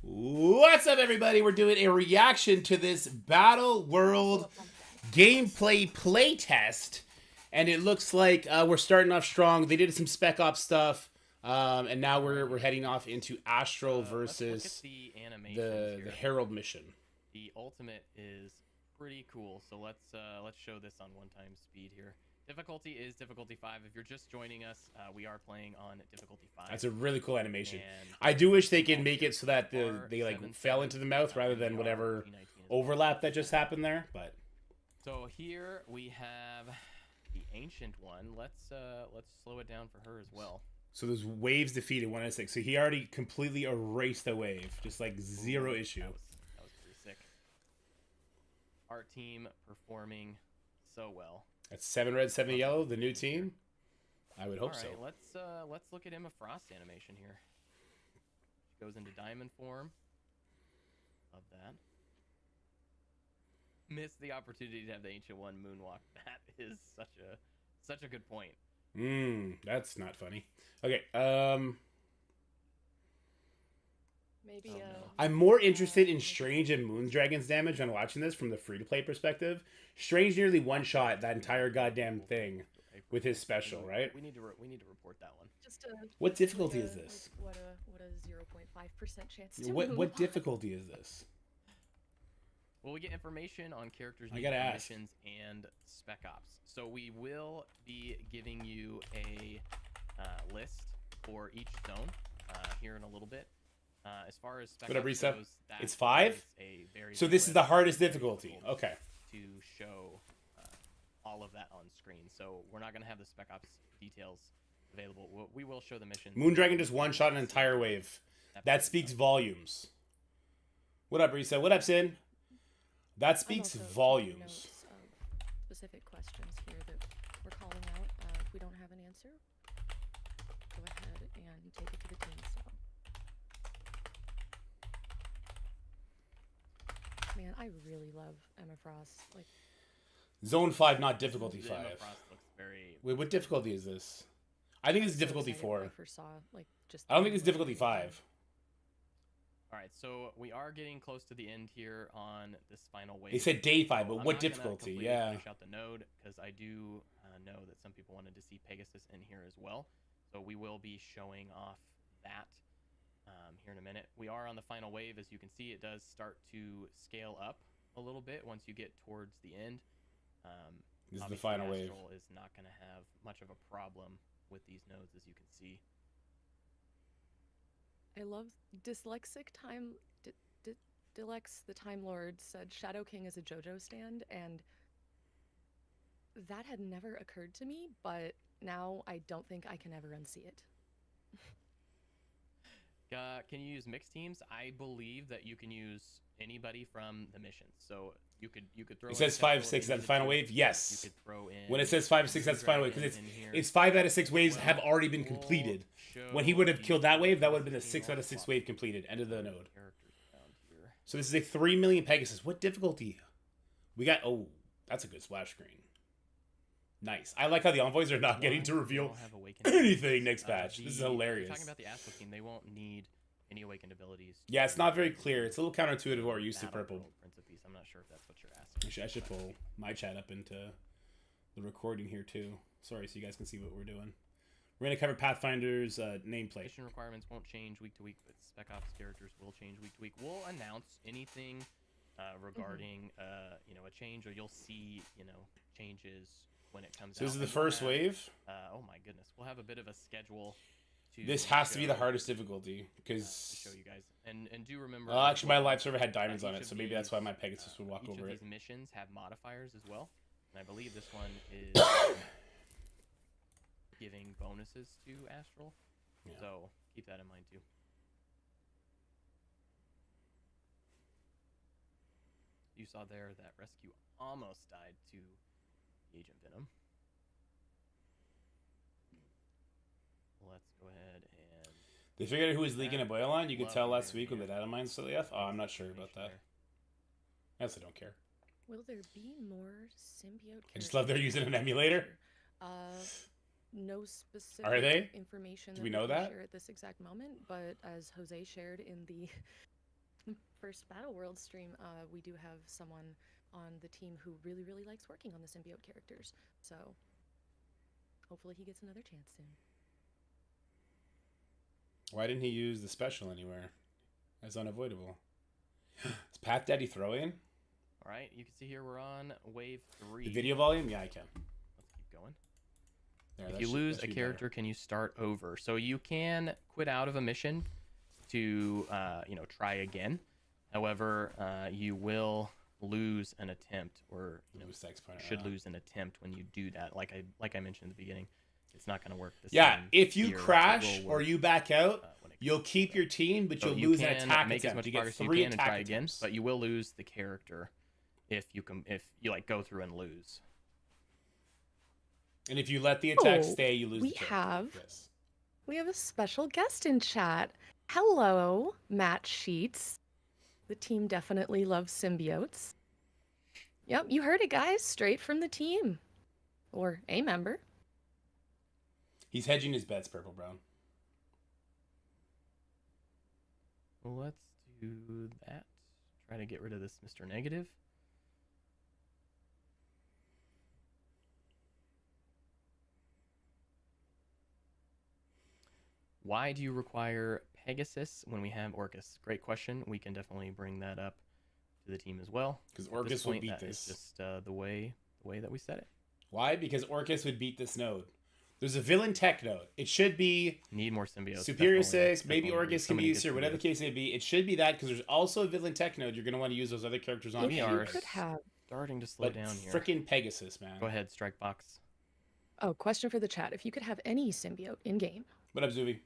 What's up, everybody? We're doing a reaction to this Battle World gameplay playtest, and it looks like we're starting off strong. They did some Spec Ops stuff, and now we're heading off into Astral versus the Herald mission. The ultimate is pretty cool, so let's show this on 1x speed here. Difficulty is difficulty 5. If you're just joining us, we are playing on difficulty 5. That's a really cool animation. I do wish they could make it so that they like fell into the mouth rather than whatever overlap that just happened there. But so here we have the ancient one. Let's slow it down for her as well. So those waves defeated 1 out of 6. So he already completely erased the wave, just like zero issue. That was pretty sick. Our team performing so well. That's 7 red, 7 yellow, the new team. I would hope so. All right, let's look at Emma Frost animation here. She goes into diamond form. Love that. Missed the opportunity to have the ancient one moonwalk. That is such a good point. That's not funny. Okay, Maybe. I'm more interested in Strange and Moondragon's damage when watching this from the free-to-play perspective. Strange nearly one-shot that entire goddamn thing with his special, right? We need to report that one. Just what difficulty is this? What a 0.5% chance to what difficulty is this? Well, we get information on characters, I gotta ask. missions, and Spec Ops. So we will be giving you a list for each zone here in a little bit. As far as Spec Ops goes, it's 5? So this is the hardest difficulty. Okay. To show all of that on screen. So we're not going to have the Spec Ops details available. We will show the missions. Moondragon just one-shot an entire wave. That speaks volumes. What up, Risa? What up, Sin? That speaks volumes. Specific questions here that we're calling out. If we don't have an answer, go ahead and take it to the team. Man, I really love Emma Frost. Like Zone 5, not difficulty 5. Emma Frost looks very... Wait, what difficulty is this? I think it's difficulty 4. I don't think it's difficulty 5. All right, so we are getting close to the end here on this final wave. They said day 5, but what difficulty? Yeah. Finish out the node because I do know that some people wanted to see Pegasus in here as well. So we will be showing off that here in a minute. We are on the final wave. As you can see, it does start to scale up a little bit once you get towards the end. This is the final wave. Astral is not going to have much of a problem with these nodes, as you can see. I love dyslexic time. Dilex, the Time Lord, said Shadow King is a JoJo stand, and that had never occurred to me, but now I don't think I can ever unsee it. Can you use mixed teams? I believe that you can use anybody from the missions. So you could throw. It says 5, 6. Is that the final wave? Yes. You could throw in. When it says 5, 6, that's the final wave because it's 5 out of 6 waves have already been completed. When he would have killed that wave, that would have been a 6 out of 6 wave completed. End of the node. So this is a 3 million Pegasus. What difficulty? We got. Oh, that's a good splash screen. Nice. I like how the envoys are not getting to reveal anything next patch. This is hilarious. Talking about the Astral team, they won't need any awakened abilities. Yeah, it's not very clear. It's a little counterintuitive what we're used to purple. I'm not sure if that's what you're asking. I should pull my chat up into the recording here too. Sorry, so you guys can see what we're doing. We're going to cover Pathfinder's nameplate. Mission requirements won't change week to week, but Spec Ops characters will change week to week. We'll announce anything regarding a change, or you'll see changes when it comes out. So this is the first wave? Oh my goodness. We'll have a bit of a schedule. This has to be the hardest difficulty because to show you guys. And do remember. Actually, my live server had diamonds on it, so maybe that's why my Pegasus would walk over it. Each of these missions have modifiers as well, and I believe this one is giving bonuses to Astral. Yeah. So keep that in mind too. You saw there that rescue almost died to Agent Venom. Let's go ahead and... They figured out who was leaking a boil line? You could tell last week when the data mine's still off? Oh, I'm not sure about that. I also don't care. Will there be more symbiote characters? I just love they're using an emulator. No specific information Do we know that? share at this exact moment, but as Jose shared in the First Battle World stream, we do have someone on the team who really, really likes working on the symbiote characters. So hopefully he gets another chance soon. Why didn't he use the special anywhere? That's unavoidable. Is Path Daddy throwing? All right, you can see here we're on wave 3. The video volume? Yeah, I can. Let's keep going. There, If you lose a character, can you start over? So you can quit out of a mission to, try again. However, you will lose an attempt, or should lose an attempt when you do that. Like I mentioned at the beginning, it's not going to work. If you crash or you back out, you'll keep your team, but you'll lose an attack make attempt. As much you get progress 3 you can and attack try again, attempts. but you will lose the character if you go through and lose. And if you let the attack stay, you lose. We have a special guest in chat. Hello, Matt Sheets. The team definitely loves symbiotes. Yep, you heard it, guys. Straight from the team. Or a member. He's hedging his bets, Purple Brown. Well, let's do that. Try to get rid of this Mr. Negative. Why do you require Pegasus when we have Orcus? Great question. We can definitely bring that up to the team as well. Because Orcus will beat this. It's just the way that we said it. Why? Because Orcus would beat this node. There's a villain tech node. It should be need more symbiotes. Superior 6, maybe Orcus can be used here, whatever the case may be. It should be that because there's also a villain tech node. You're going to want to use those other characters on. We are starting to slow down here. Freaking Pegasus, man. Go ahead, Strikebox. Oh, question for the chat. If you could have any symbiote in game. What up, Zuby?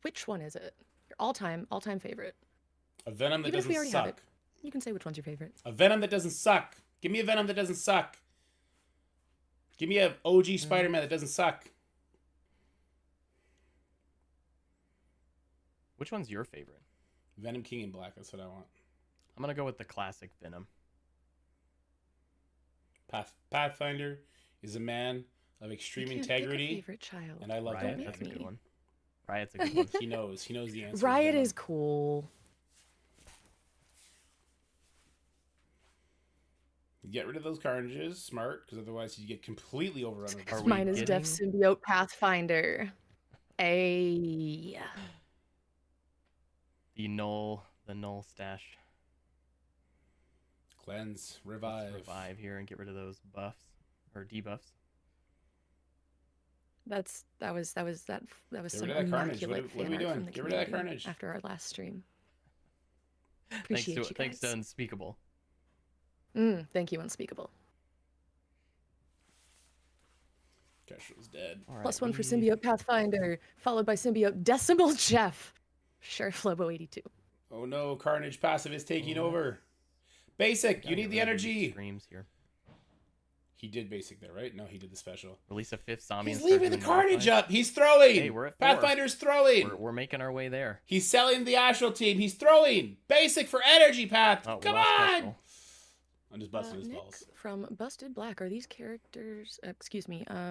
Which one is it? Your all-time favorite. A Venom that Even doesn't if we already suck. have it, you can say which one's your favorite. A Venom that doesn't suck. Give me a Venom that doesn't suck. Give me a OG Spider-Man that doesn't suck. Which one's your favorite? Venom King in Black. That's what I want. I'm going to go with the classic Venom. Pathfinder is a man of extreme integrity. Pick a favorite child. And I love Riot. that. That's a good one. Riot's a good one. He knows the answer. Riot is cool. Get rid of those Carnages. Smart, because otherwise you get completely overrun. Mine is Def Symbiote Pathfinder. The Null stash. Cleanse, revive. Let's revive here and get rid of those buffs or debuffs. That was some rid of that Carnage. immaculate What are we fan art doing? from the Get rid of that community Carnage. after our last stream. Thanks Appreciate you guys. Thanks to Unspeakable. Thank you, Unspeakable. Keshel's dead. All Plus one for Symbiote Pathfinder, followed by Symbiote Decimal Jeff. Sheriff Lobo 82. Oh no, Carnage passive is taking over. Basic, you need the energy. Streams here. He did basic there, right? No, he did the special. Release a 5th zombie. He's leaving the Carnage up. He's throwing. Hey, we're at 4. Pathfinder's throwing. We're making our way there. He's selling the Astral team. He's throwing. Basic for energy, Path. Oh, come on. I'm just busting his Nick balls. From Busted Black, are these characters,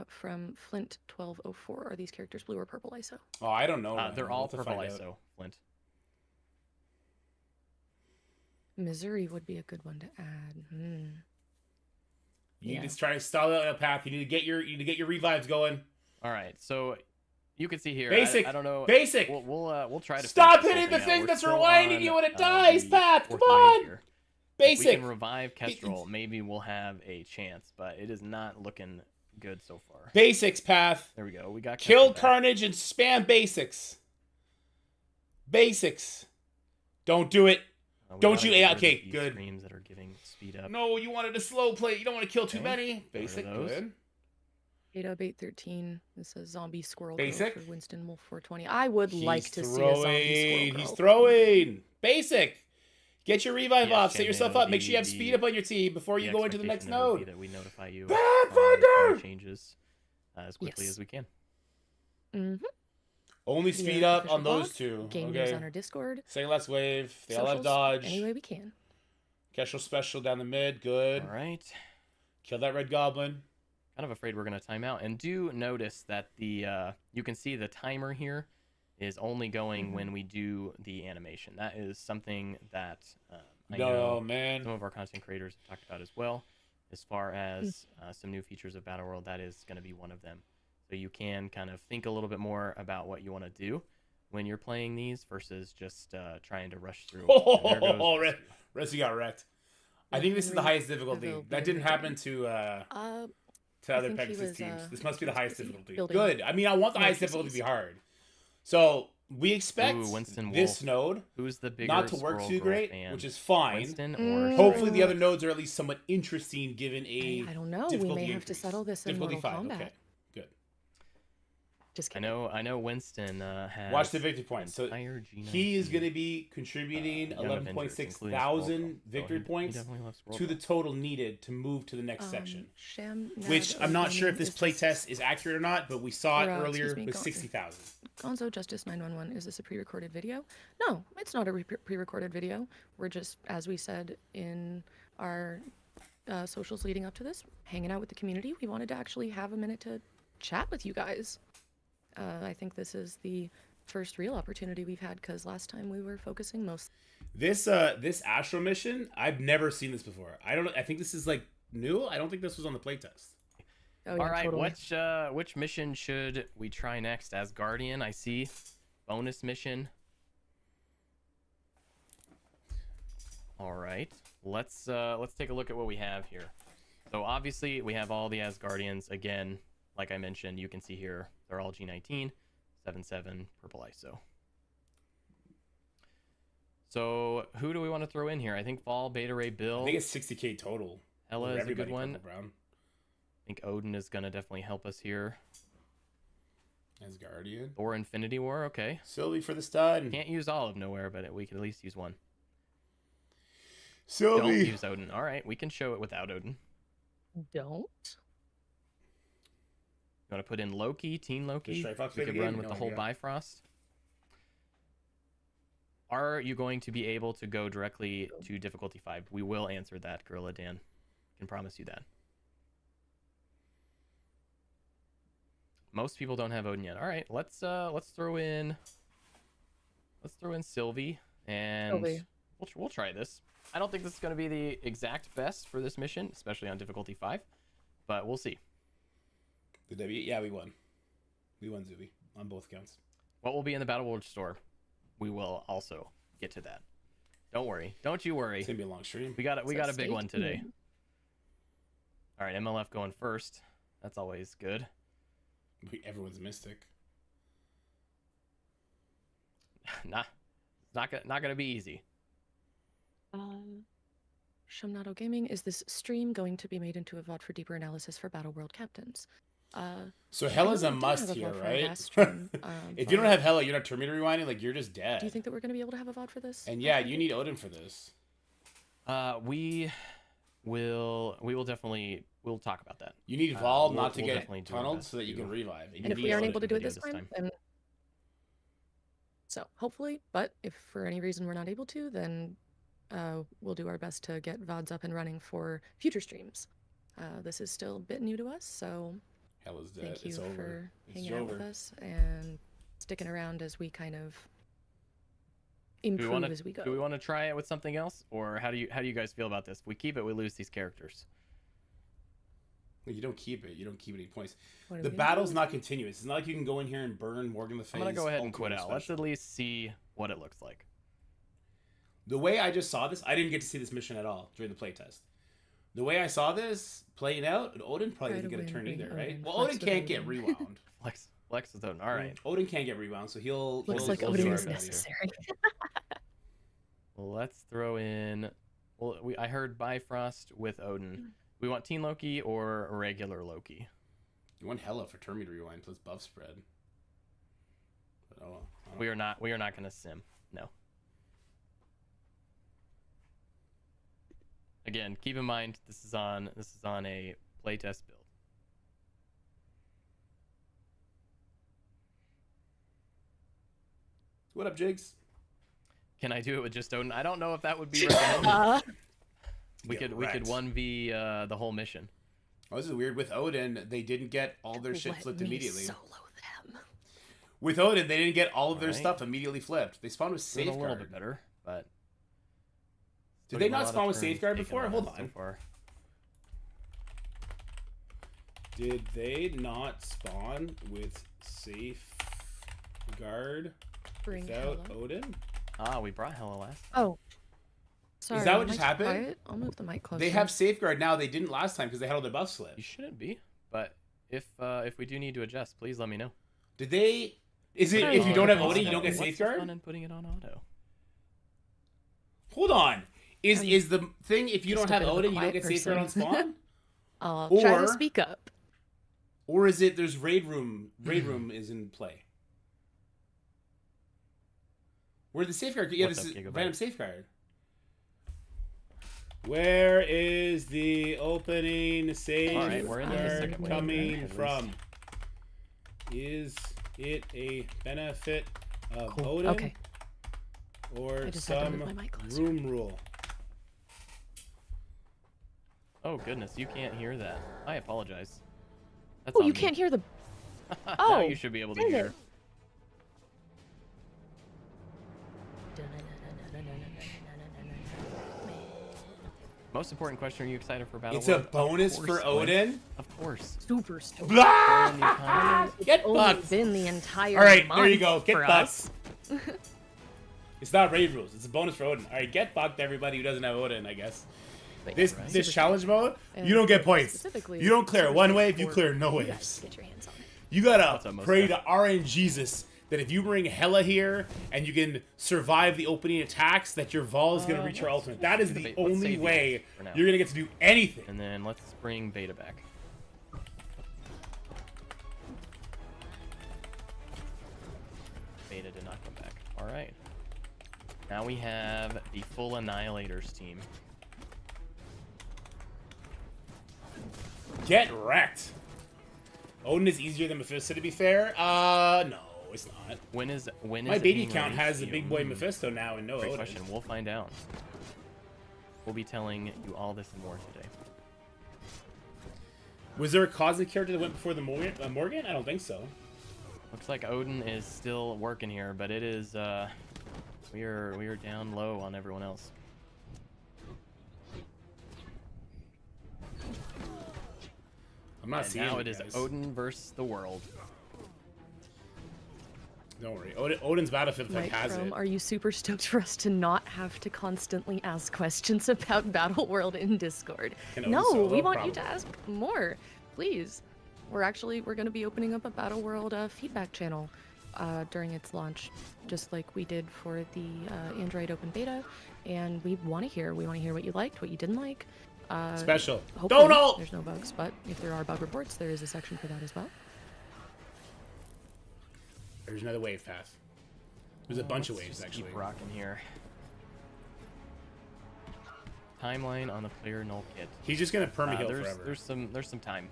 from Flint 1204, are these characters blue or purple ISO? Oh, I don't know. They're all purple ISO, Flint. Missouri would be a good one to add. You need to try to stall out a Path. You need to get your revives going. All right, so you can see here. Basic. I don't know. Basic. We'll try to stop hitting the thing that's rewinding you when it dies, Path. Come on. Basic. If we can revive Kestrel, maybe we'll have a chance, but it is not looking good so far. Basics, Path. There we go. We got kill Carnage and spam basics. Basics. Don't do it. Don't you? Okay, good. Streams that are giving speed up. No, you wanted a slow play. You don't want to kill too many. Basic, good. 80813. This is zombie squirrel Basic for Winston Wolf 420. I would like to see a zombie squirrel. He's throwing. Basic. Get your revive off. Set yourself up. Make sure you have speed up on your team before you go into the next node. That we notify you Pathfinder! Changes as quickly as we can. Only speed up on those blog, two. Game news on our Discord. Say less wave. They all have Socials, dodge. Any way we can. Kestrel special down the mid. Good. All right. Kill that red goblin. Kind of afraid we're going to time out. And do notice that the you can see the timer here is only going when we do the animation. That is something that I No, know man. some of our content creators have talked about as well. As far as some new features of Battle World, that is going to be one of them. So you can kind of think a little bit more about what you want to do when you're playing these versus just trying to rush through. And there goes Rescue got wrecked. I think this is the highest difficulty. That didn't happen to other think he Pegasus was, teams. This must be the highest busy difficulty. building Good. I mean, I want the more highest difficulty to be PCs. hard. So we expect Winston this Wolf. node Who's the bigger not to work Squirrel too Girl great, fan? which is fine. Winston or Hopefully Squirrel the other nodes are at least somewhat interesting given a I don't know. We difficulty may have to increase. settle this in Difficulty Mortal 5. Kombat. Okay, good. Just I kidding. I know Winston has Watch the victory point. So entire G19. he is going to be contributing Young Avengers, 11.6 including thousand Squirrel Girl. victory So he points definitely loves Squirrel to the Girl. total needed to move to the next section. Sham Which Nab I'm not sure if this Gaming, is playtest is accurate or not, but we saw it Or, earlier excuse me, with Gon- 60,000. Gonzo Justice 911, is this a pre-recorded video? No, it's not a pre-recorded video. We're just, as we said in our socials leading up to this, hanging out with the community. We wanted to actually have a minute to chat with you guys. I think this is the first real opportunity we've had because last time we were focusing most. This Astral mission, I've never seen this before. I think this is like new. I don't think this was on the playtest. Oh, yeah, All right, totally. which mission should we try next? Asgardian, I see. Bonus mission. All right, let's take a look at what we have here. So obviously we have all the Asgardians again. Like I mentioned, you can see here they're all G19, 7/7, purple ISO. So who do we want to throw in here? I think Fall, Beta Ray, Bill. I think it's 60k total. Ella is a good one. Purple, brown. I think Odin is gonna definitely help us here. Asgardian. Or Infinity War, okay. Sylvie for the stud. Can't use all of Nowhere, but we can at least use one. Sylvie. Don't use Odin. All right, we can show it without Odin. Don't. You want to put in Loki, Teen Loki? Strike Fox We play the could game? run with No the whole idea. Bifrost. Are you going to be able to go directly to difficulty 5? We will answer that, Gorilla Dan. Can promise you that. Most people don't have Odin yet. All right, let's throw in Sylvie, and Sylvie. we'll try this. I don't think this is going to be the exact best for this mission, especially on difficulty 5, but we'll see. The W. Yeah, we won. We won, Zuby, on both counts. What will be in the Battle World store? We will also get to that. Don't worry. Don't you worry. It's gonna be a long stream. We got a big stay one today. tuned. All right, MLF going first. That's always good. Everyone's mystic. Nah, it's not gonna be easy. Shamnado Gaming, is this stream going to be made into a VOD for deeper analysis for Battle World captains? So Hella's I a know we did must have a here, VOD for our right? last stream, If you don't but have Hella, you're not Terminator rewinding. Like you're just dead. do you think that we're going to be able to have a VOD for this? And yeah, you need Odin for this. We will definitely talk about that. You need Vol we'll- not to we'll get definitely do our tunneled best so that you to- can revive. And if you we need aren't Odin. able to do it video this this time, time. then so hopefully, but if for any reason we're not able to, then we'll do our best to get VODs up and running for future streams. This is still a bit new to us, so Hella's dead. thank you It's over. for It's hanging out over. with us and sticking around as we kind of improve as we go. Do we want to try it with something else, or how do you guys feel about this? If we keep it, we lose these characters. You don't keep it. You don't keep any points. What are The we gonna battle's do? not continuous. It's not like you can go in here and burn Morgan Le Fay's. I'm gonna go ahead and quit ultimate out. Let's special. at least see what it looks like. The way I just saw this, I didn't get to see this mission at all during the playtest. The way I saw this playing out, Odin probably Try didn't to get a win, turn being either, right? Odin. Well, Flex Odin with can't get Odin. rewound. Flex with Odin. All right. Odin can't get rewound, so he'll. Looks he'll- like he'll Odin do is our best here. necessary. Well, let's throw in. Well, I heard Bifrost with Odin. We want Teen Loki or regular Loki. You want Hella for Terminator rewind plus buff spread. But, oh, well, I don't We are not gonna sim. No. Again, keep in mind this is on a playtest build. What up, Jigs? Can I do it with just Odin? I don't know if that would be recommended. We Get could wrecked. 1v the whole mission. Oh, this is weird. With Odin, they didn't get all their shit Let flipped me immediately. solo them. With Odin, they didn't get all of their Alright. stuff immediately flipped. They spawned with Doing a little Safeguard. bit better, but Did they putting a not lot of spawn with turns Safeguard taken before? on Hold us so on. far. Did they not spawn with Safeguard Bring without Hella. Odin? Ah, we brought Hella last time. Oh. Sorry, that what am just I too happened? quiet? I'll move the mic closer. They have Safeguard now. They didn't last time because they had all their buffs You slipped. shouldn't be, but if we do need to adjust, please let me know. Did they? Is it Sorry, if you don't have Odin, Odin, you don't get What's the Safeguard? fun in putting it on auto? Hold on. Is the thing if you just don't a have bit of a Odin, you don't quiet get Safeguard on person. spawn? I'll try Or- to speak up. Or is it there's raid room? Raid room is in play. Where the Safeguard? Yeah, What's this up, is Gigabyte? random Safeguard. Where is the opening Safeguard we're into the second wave coming now, at from? Is it a benefit of Cool. Odin? Okay. Or I just had to some move my mic closer. room rule? Oh goodness, you can't hear that. I apologize. That's Oh, on you me. can't hear the. Now Oh, you should be able to dang hear. it. Most important question: Are you excited for Battle It's a World? bonus Of for course, Glenn. Odin. Of course. Super stoked. Brand new content. Get Only fucked. been the entire. All right, there month you go. Get for fucked. us. It's not raid rules. It's a bonus for Odin. All right, get fucked, everybody who doesn't have Odin. I guess But this yeah, this super challenge mode, And you don't get points. specifically, You don't clear super one stoked wave. You for clear no you guys waves. to get your hands on it. You That's gotta what most pray do. to RNGesus that if you bring Hela here and you can survive the opening attacks, that your Vol is gonna reach your let's- ultimate. That is let's the save the only ult way for now. you're gonna get to do anything. And then let's bring Beta back. Beta did not come back. All right. Now we have the full Annihilators team. Get wrecked. Odin is easier than Mephisto, to be fair. No, it's not. When is My it baby being count has released a to big you? boy Mephisto now and no Great Odin. question. We'll find out. We'll be telling you all this and more today. Was there a cosmic character that went before the Morgan? I don't think so. Looks like Odin is still working here, but it is we are down low on everyone else. I'm not And seeing now it, it is guys. Odin versus the world. Don't worry. Odin's battlefield effect has Nitrom, it. are you super stoked for us to not have to constantly ask questions about Battle World in Discord? Can Odin No, solo? we want you to Probably. ask more, please. We're going to be opening up a Battle World feedback channel during its launch, just like we did for the Android Open Beta, and we want to hear what you liked, what you didn't like. Special. Hopefully, Don't ult! there's no bugs, but if there are bug reports, there is a section for that as well. There's another wave path. There's a bunch of Let's waves, just actually. Keep rocking here. Timeline on the player null kit. He's just gonna perma-heal there's forever. there's some time.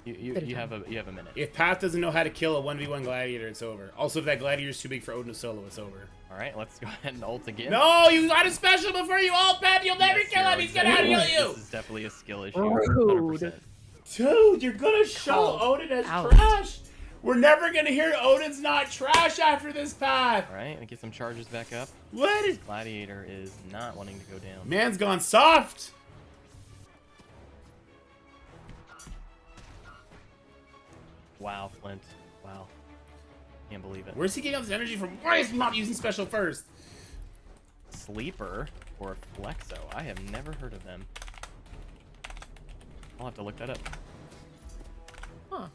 You Bit of have time. a minute. If Path doesn't know how to kill a 1v1 Gladiator, it's over. Also, if that Gladiator's too big for Odin to solo, it's over. All right, let's go ahead and ult again. No, you got a special before you ult, Path! You'll never Yes, kill you're him! He's gonna exactly out-heal right. you! This is definitely a skill issue. Rude. 100%. Dude, you're gonna show Called Odin as out. trash! We're never gonna hear Odin's not trash after this path! All right, get some charges back up. What? is- Gladiator is not wanting to go down. Man's gone soft! Wow, Flint. Wow. Can't believe it. Where's he getting all this energy from? Why is he not using special first? Sleeper or Flexo? I have never heard of them. I'll have to look that up. Huh.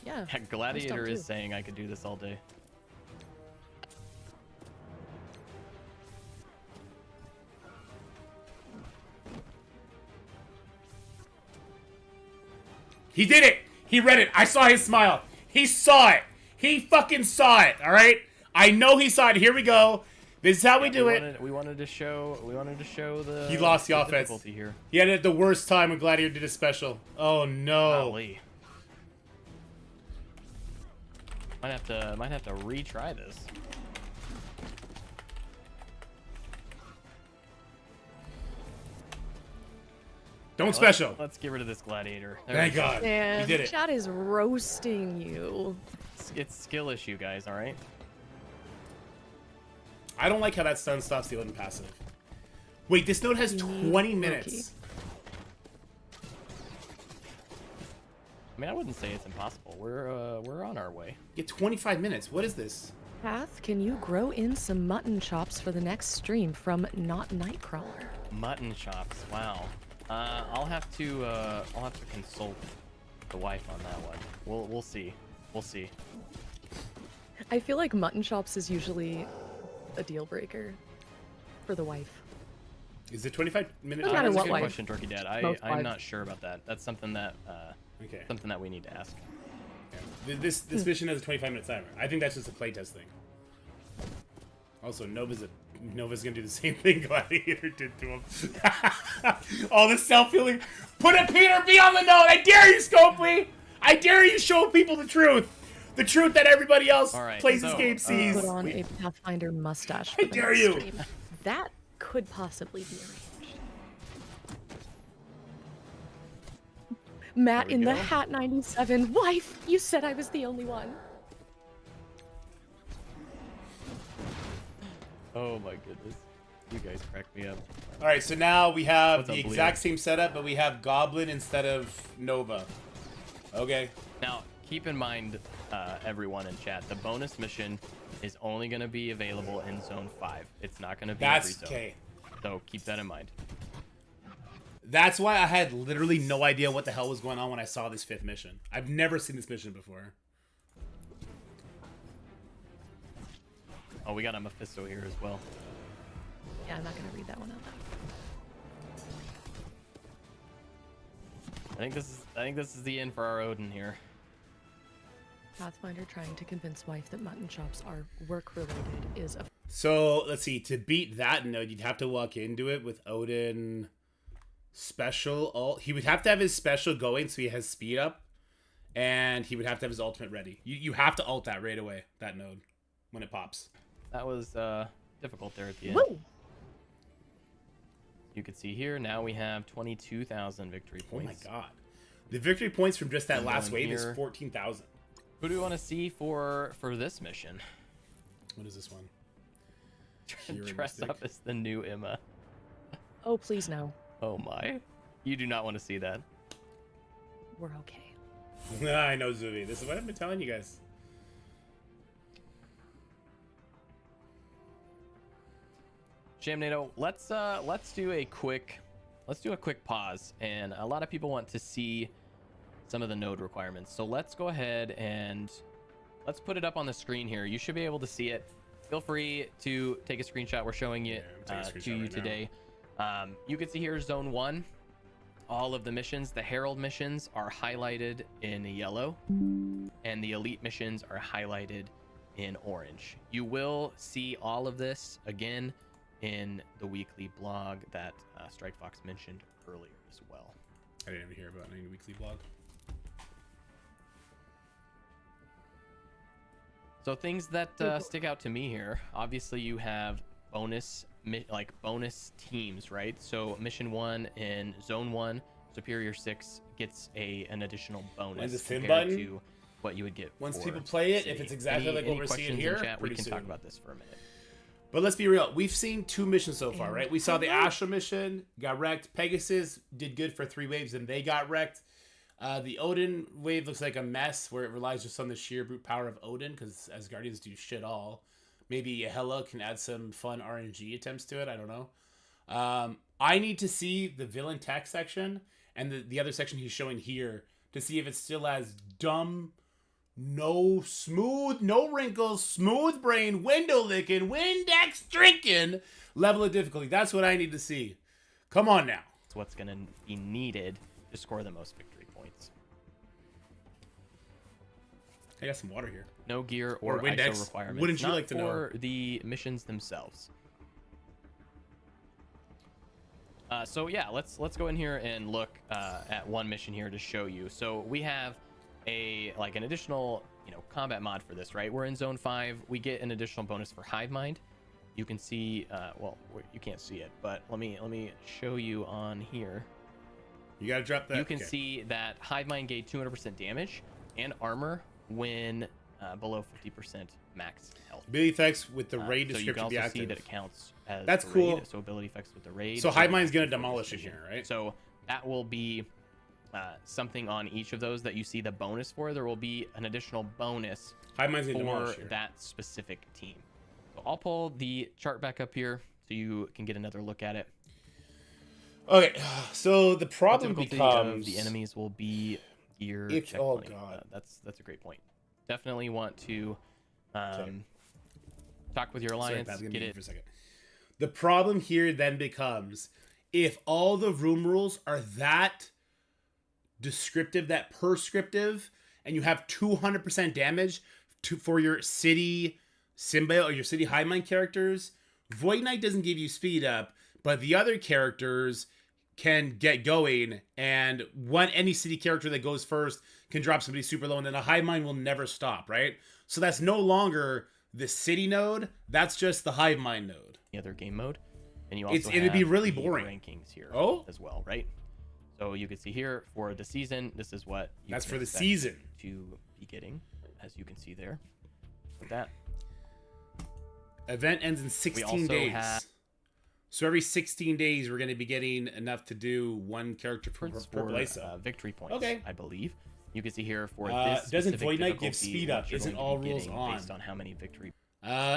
Yeah. Gladiator too. is saying I could do this all day. He did it! He read it! I saw his smile! He saw it! He fucking saw it, alright? I know he saw it. Here we go. This is how we do it. We wanted to show the He lost the offense. difficulty here. He had it at the worst time when Gladiator did a special. Oh no. Golly. Might have to retry this. Don't special. Let's get rid of this gladiator. There Thank we go. God. Man, You did it. chat is roasting you. It's skill issue, guys. All right. I don't like how that stun stops the Odin passive. Wait, this node has You need 20 minutes. Loki. I mean, I wouldn't say it's impossible. We're on our way. Get 25 minutes. What is this? Path, can you grow in some mutton chops for the next stream from Not Nightcrawler? Mutton chops. Wow. I'll have to consult the wife on that one. We'll see. We'll see. I feel like mutton chops is usually a deal breaker for the wife. Is it 25 minutes? No matter That's a what good wife. question, Turkey Dad. Most I'm wives. not sure about that. That's something that Okay. something that we need to ask. This mission has a 25-minute timer. I think that's just a playtest thing. Also, Nova's gonna do the same thing Gladiator did to him. All this self-healing. Put a Peter B on the note. I dare you, Scopely. I dare you show people the truth. The truth that everybody else All right, plays so, this game sees. Put on a Pathfinder mustache. I for the dare next you. stream. That could possibly be arranged. Matt There we in the go. Hat 97. Wife, you said I was the only one. Oh my goodness. You guys cracked me up. All right, so now we have What's the up, exact Leo? same setup, but we have Goblin instead of Nova. Okay. Now, keep in mind, everyone in chat, the bonus mission is only going to be available in Zone 5. It's not going to be every That's zone. okay. So keep that in mind. That's why I had literally no idea what the hell was going on when I saw this 5th mission. I've never seen this mission before. Oh, we got a Mephisto here as well. Yeah, I'm not gonna read that one out loud. I think this is the end for our Odin here. Pathfinder trying to convince wife that mutton chops are work-related is a So, let's see. To beat that node, you'd have to walk into it with Odin special ult. He would have to have his special going so he has speed up. And he would have to have his ultimate ready. You have to ult that right away, that node, when it pops. That was difficult there at the end. Woo! You can see here, now we have 22,000 victory Oh my points. god. The victory points from just that And last going wave is here. 14,000. Who do we want to see for this mission? What is this one? Hero Dress Mystic. up as the new Emma. Oh, please no. Oh my. You do not want to see that. We're okay. I know, Zuvi. This is what I've been telling you guys. Shamnado, let's do a quick pause, and a lot of people want to see some of the node requirements. So let's go ahead and let's put it up on the screen here. You should be able to see it. Feel free to take a screenshot. We're showing it Yeah, I'm taking a to screenshot you right now. today. You can see here Zone 1. All of the missions, the Herald missions are highlighted in yellow, and the Elite missions are highlighted in orange. You will see all of this again in the weekly blog that Strike Fox mentioned earlier as well. I didn't even hear about any weekly blog. So things that stick out to me here, obviously you have bonus teams, right? So mission 1 in Zone 1, Superior 6 gets an additional bonus When's the sim compared button? to what you would get Once for people play it, if City. it's exactly like what we're seeing questions here, in chat, we pretty can talk soon. about this for a minute. But let's be real. We've seen 2 missions so far, And right? We saw the hello. Astral mission, got wrecked. Pegasus did good for 3 waves, and they got wrecked. The Odin wave looks like a mess, where it relies just on the sheer brute power of Odin, because Asgardians do shit all. Maybe Hela can add some fun RNG attempts to it. I don't know. I need to see the villain tech section and the other section he's showing here to see if it's still as dumb, no wrinkles, smooth brain, window licking, Windex drinking level of difficulty. That's what I need to see. Come on now. It's what's going to be needed to score the most victory points. I got some water here. No gear Or or Windex. ISO requirements. Wouldn't you not like to know? for the missions themselves. So yeah, let's go in here and look at one mission here to show you. So we have an additional combat mod for this, right? We're in Zone 5. We get an additional bonus for Hive Mind. You can see, well, you can't see it, but let me show you on here. You gotta drop that. You can see that Hive Mind gained 200% damage and armor when below 50% max health. Ability effects with the raid So you description can be also active. see that it counts as That's the cool. raid, so ability effects with the raid. So Hive Mind's gonna demolish it here, right? So that will be something on each of those that you see the bonus for. There will be an additional bonus Hive Mind's gonna for demolish here. that specific team. So I'll pull the chart back up here so you can get another look at it. Okay, so the problem difficulty becomes of the enemies will be gear. If- check oh, money. God. That's a great point. Definitely want to talk with your alliance. Sorry, Pat, Get it. for a second. The problem here then becomes if all the room rules are that descriptive, that prescriptive, and you have 200% damage for your city symbiote or your city Hive Mind characters, Void Knight doesn't give you speed up, but the other characters can get going, and any city character that goes first can drop somebody super low, and then a Hive Mind will never stop, right? So that's no longer the city node, that's just the Hive Mind node. The other game mode, and you also It'd be have really the boring. rankings here Oh? as well, right? So you can see here for the season, this is what you That's can for the expect season. to be getting, as you can see there. With that, Event ends in 16 also days. have- So every 16 days, we're going to be getting enough to do one character per for place. victory points, Okay. I believe. You can see here for this doesn't specific Void Knight give difficulty, speed up? what you're Isn't going to all be rules getting on? based on how many victory.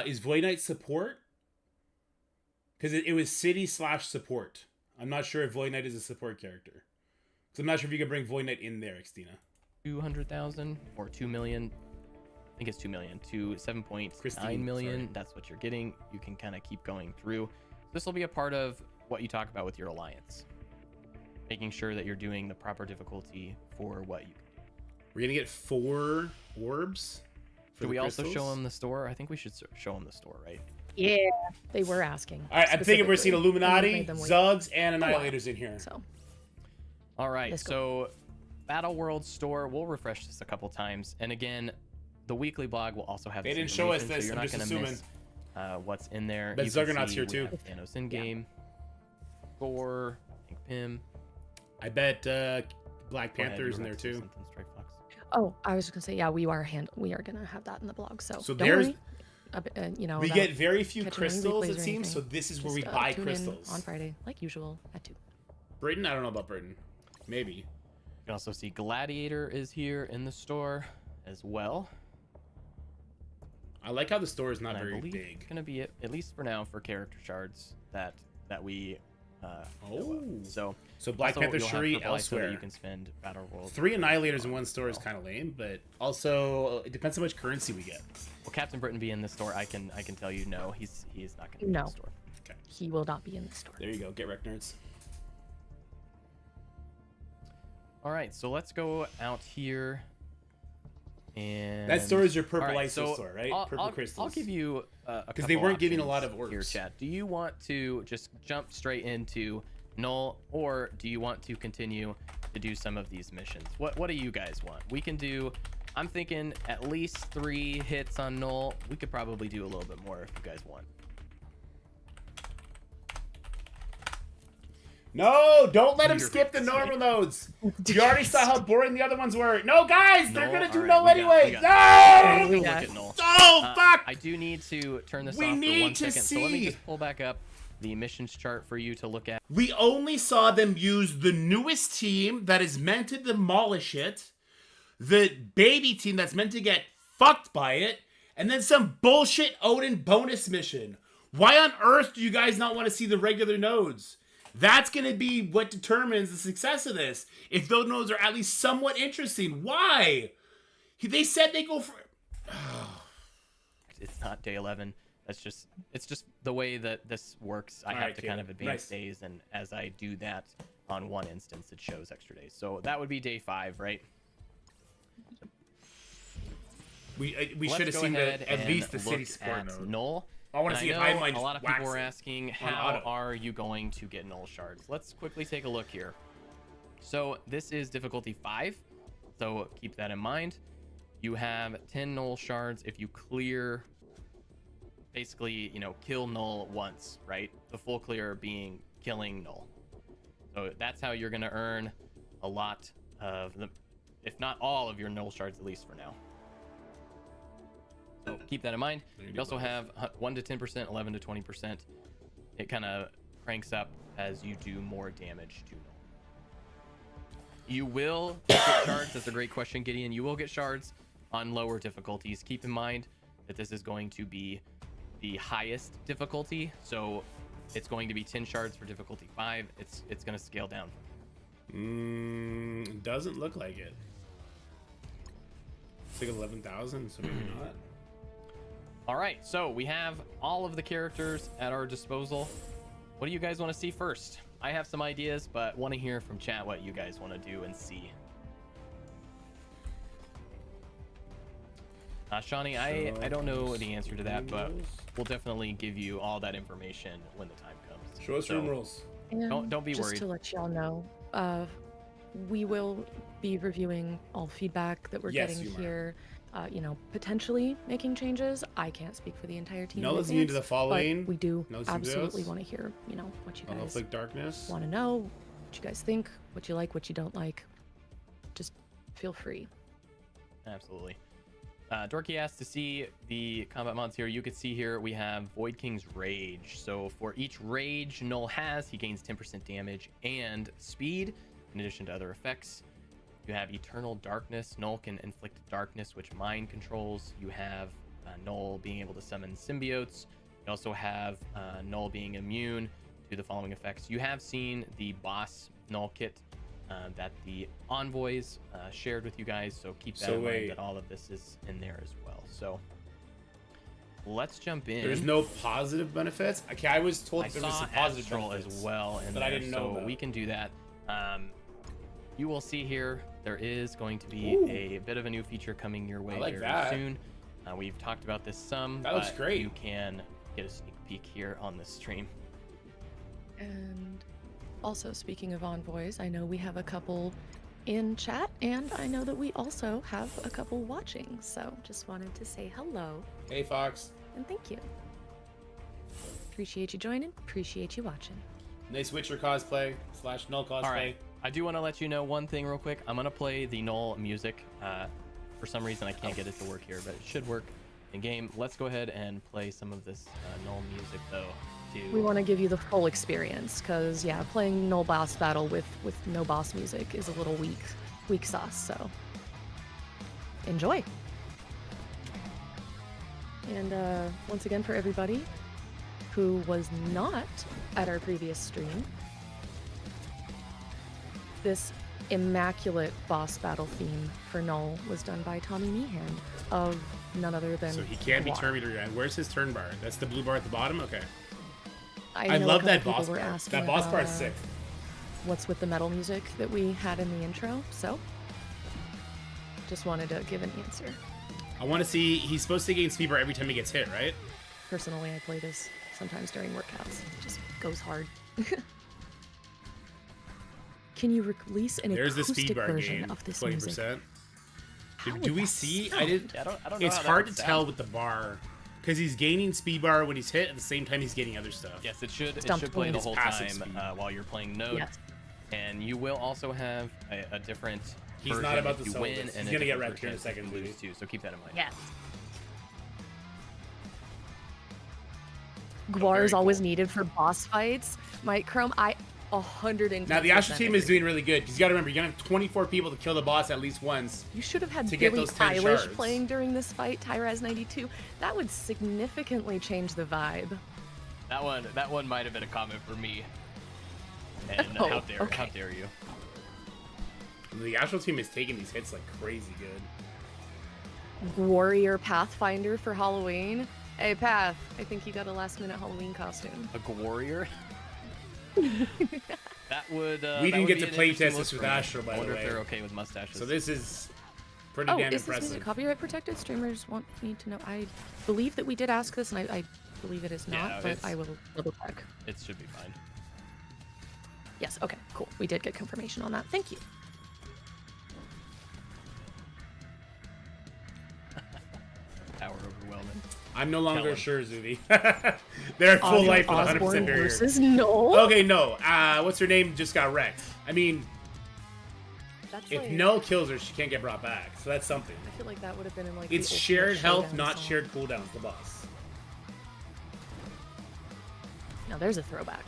Is Void Knight support? Because it was city/support. I'm not sure if Void Knight is a support character. So I'm not sure if you can bring Void Knight in there, Xtina. 200,000 or 2 million. I think it's 2 million to 7.9 million. sorry. That's what you're getting. You can kind of keep going through. This will be a part of what you talk about with your alliance, making sure that you're doing the proper difficulty for what you can do. We're going to get 4 orbs. Should we also show them the store? I think we should show them the store, right? Yeah, they were asking. All right, I'm thinking we're seeing specifically, and we Illuminati, made them wait. Zugs, and Annihilators in here. So All right, Let's go. so Battle World store, we'll refresh this a couple times. And again, the weekly blog will also have They this didn't show us information, this, so you're I'm not just going to assuming. miss what's in there. Bet You can Zuggernaut's see here we too. have Thanos in game. Thor, I think Pym. I bet Black Go ahead, Panther's you in there were about to say too. something, Strike Fox. Oh, I was just gonna say, yeah, we are gonna have that in the blog. So, So don't there's- worry. You know, We about get very few catching any crystals, replays it or seems, so anything. this is where Just, we buy tune in crystals. on Friday, like usual, at 2. Britain? I don't know about Britain. Maybe. You can also see Gladiator is here in the store as well. I like how the store is not And I very believe it's big. gonna be it, at least for now, for character shards that we know Oh. of. So So Black also Panther you'll have Shuri purple ice so that elsewhere. you can spend Battle World. 3 Annihilators in one store is kind of lame, but also it depends how much currency we get. Will Captain Britain be in this store? I can tell you no. He is not gonna be in No. the store. He will not be in the store. There you go. Get wrecked, nerds. All right, so let's go out here. And That store is your purple all right, ice so store, right? I'll, Crystals. I'll give you a because they couple weren't giving a options lot of here, orbs. chat. Do you want to just jump straight into Null, or do you want to continue to do some of these missions? What do you guys want? We can do. I'm thinking at least 3 hits on Null. We could probably do a little bit more if you guys want. No, don't let him You're skip the right. normal nodes. You already saw how boring the other ones were. No, guys, they're Null? gonna do All Null right, we anyway. got No! Look Yeah. at Null. Oh, fuck! I do need to turn this We off for need 1 to second. So let me see. just pull back up the missions chart for you to look at. We only saw them use the newest team that is meant to demolish it, the baby team that's meant to get fucked by it, and then some bullshit Odin bonus mission. Why on earth do you guys not want to see the regular nodes? That's going to be what determines the success of this. If those nodes are at least somewhat interesting. Why? They said they go for... It's not day 11. It's just the way that this works. I All have right, to kind of Caleb. advance Nice. days, and as I do that on one instance, it shows extra days. So that would be day 5, right? We Let's should have go seen ahead at and least the city look support at node. Null. I want to And see if know Hive Mind a just lot of people whacks were it asking, on how auto. are you going to get Null shards? Let's quickly take a look here. So this is difficulty 5, so keep that in mind. You have 10 Null shards if you clear, basically, kill Null once, right? The full clear being killing Null. So that's how you're going to earn a lot of the, if not all of your Null shards, at least for now. So keep that in mind. You also have 1 to 10%, 11 to 20%. It kind of cranks up as you do more damage to Null. You will get shards. That's a great question, Gideon. You will get shards on lower difficulties. Keep in mind that this is going to be the highest difficulty. So it's going to be 10 shards for difficulty 5. It's going to scale down. Doesn't look like it. It's like 11,000, so maybe not. All right, so we have all of the characters at our disposal. What do you guys want to see first? I have some ideas, but want to hear from chat what you guys want to do and see. Shawnee, I don't know the answer to that, but we'll definitely give you all that information when the time comes. Show us room rules. Don't be worried. Just to let y'all know, we will be reviewing all feedback that we're getting here. You know, potentially making changes. I can't speak for the entire team. No, let's get into the following. But we do absolutely want to hear, you know, what you guys like darkness. Want to know, what you guys think, what you like, what you don't like. Just feel free. Absolutely. Dorky asked to see the combat mods here. You can see here we have Void King's Rage. So for each rage Null has, he gains 10% damage and speed, in addition to other effects. You have Eternal Darkness. Null can inflict darkness, which mind controls. You have Null being able to summon symbiotes. You also have Null being immune to the following effects. You have seen the boss Null kit that the envoys shared with you guys, so keep that in mind that all of this is in there as well. So let's jump in. There's no positive benefits. Okay, I was told there was some positive Astral benefits as well, but I didn't know. So we can do that. You will see here there is going to be a bit of a new feature coming your way very soon. We've talked about this some. That looks great. You can get a sneak peek here on this stream. And also, speaking of envoys, I know we have a couple in chat, and I know that we also have a couple watching. So just wanted to say hello. Hey, Fox. And thank you. Appreciate you joining. Appreciate you watching. Nice Witcher cosplay / Null cosplay. All right. I do want to let you know one thing real quick. I'm going to play the Null music. For some reason, I can't get it to work here, but it should work in game. Let's go ahead and play some of this Null music, though. We want to give you the full experience, because, yeah, playing Null boss battle with no boss music is a little weak sauce, so enjoy. And once again, for everybody who was not at our previous stream, this immaculate boss battle theme for Null was done by Tommy Meehan of none other than So he can't be Terminator guy. Where's his turn bar? That's the blue bar at the bottom? Okay. I love that boss part. That boss part is sick. What's with the metal music that we had in the intro, so just wanted to give an answer. I want to see, he's supposed to gain speed bar every time he gets hit, right? Personally, I play this sometimes during workouts. It just goes hard. Can you release an acoustic version of this 20%. music? Do we see? I don't know. It's hard to tell with the bar, because he's gaining speed bar when he's hit at the same time he's getting other stuff. Yes, it should play the whole time while you're playing Node. Yes. And you will also have a different He's not about to win, and he's gonna get wrecked here in a second, lose too. So keep that in mind. Yes. Guar is always needed for boss fights. Mike Chrome, 110%. Now the Astral team is doing really good, because you got to remember, you're gonna have 24 people to kill the boss at least once. You should have had to Billie get those 10 Eilish shards. playing during this fight. Tyraz 92. That would significantly change the vibe. That one might have been a comment for me. And how dare you? The Astral team is taking these hits like crazy good. Warrior Pathfinder for Halloween. Hey Path, I think you got a last minute Halloween costume. A warrior? That would. We didn't get to play test this with Astral, by the way. I wonder if they're okay with mustaches. So this is pretty damn impressive. Is this music copyright protected? Streamers need to know. I believe that we did ask this, and I believe it is not, but I will double check. It should be fine. Yes. Okay. Cool. We did get confirmation on that. Thank you. Power overwhelming. I'm no longer sure, Zuvi. They're full life with 100% barrier. Versus Null. Okay, no. What's her name just got wrecked? I mean, That's If like, Null kills her, she can't get brought back. So that's something. I feel like that would have been in like. It's the shared Ultimate health, Showdown not song. shared cooldowns. The boss. Now there's a throwback.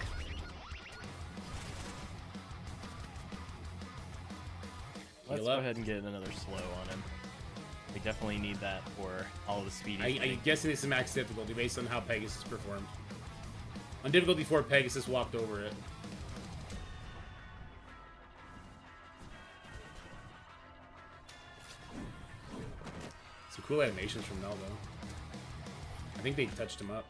Let's Heal go up. ahead and get another slow on him. We definitely need that for all of the speedy. I'm guessing this is max difficulty based on how Pegasus performed. On difficulty 4, Pegasus walked over it. Some cool animations from Null, though. I think they touched him up.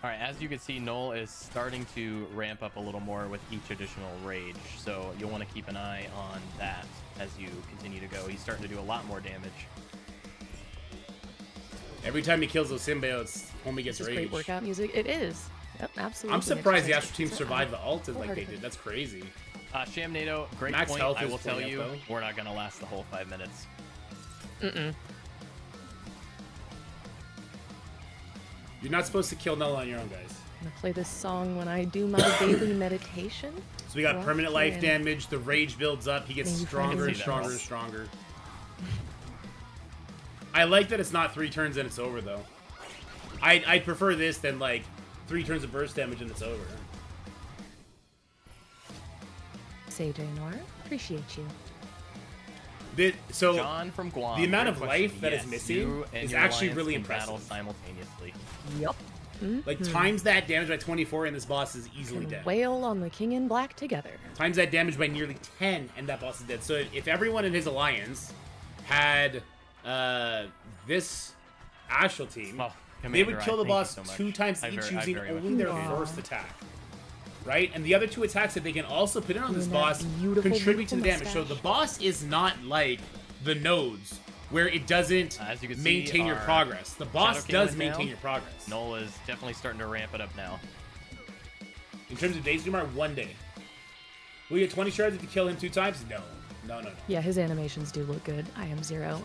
All right, as you can see, Null is starting to ramp up a little more with each additional rage, so you'll want to keep an eye on that as you continue to go. He's starting to do a lot more damage. Every time he kills those symbiotes, homie gets This is rage. great workout music. It is. Yep, absolutely. I'm surprised the Makes Astral team sense. survived the ulted like they did. That's crazy. Shamnado, great Max point. health I is will tell pulling you, up, though. we're not going to last the whole 5 minutes. Mm-mm. You're not supposed to kill Null on your own, guys. I'm gonna play this song when I do my daily meditation. So we got Rock permanent life in. damage. The rage builds up. He gets Maybe stronger and find stronger and those. stronger. I like that it's not 3 turns and it's over, though. I'd prefer this than, like, 3 turns of burst damage and it's over. Say Jaynor, appreciate you. So John from Guam. the amount great of question. life that is Yes, missing you and is your actually alliance really can battle impressive. simultaneously. Yep. Like, times that damage by 24 and this boss is easily dead. Wail on the King in Black together. Times that damage by nearly 10 and that boss is dead. So if everyone in his alliance had this Astral team, Oh, they Commander, would kill the thank you boss so much. 2 times I each very- I using very much only their appreciate it. first attack. Right? And the other 2 attacks that they can also put in on this Doing that boss beautiful, contribute to the beautiful damage. So the mustache. boss is not like the nodes, where it doesn't As you can see, maintain your our progress. The boss Shadow King does went maintain down. your progress. Null is definitely starting to ramp it up now. In terms of days, Dumar, 1 day. Will you get 20 shards if you kill him 2 times? No. No. Yeah, his animations do look good. I am 0.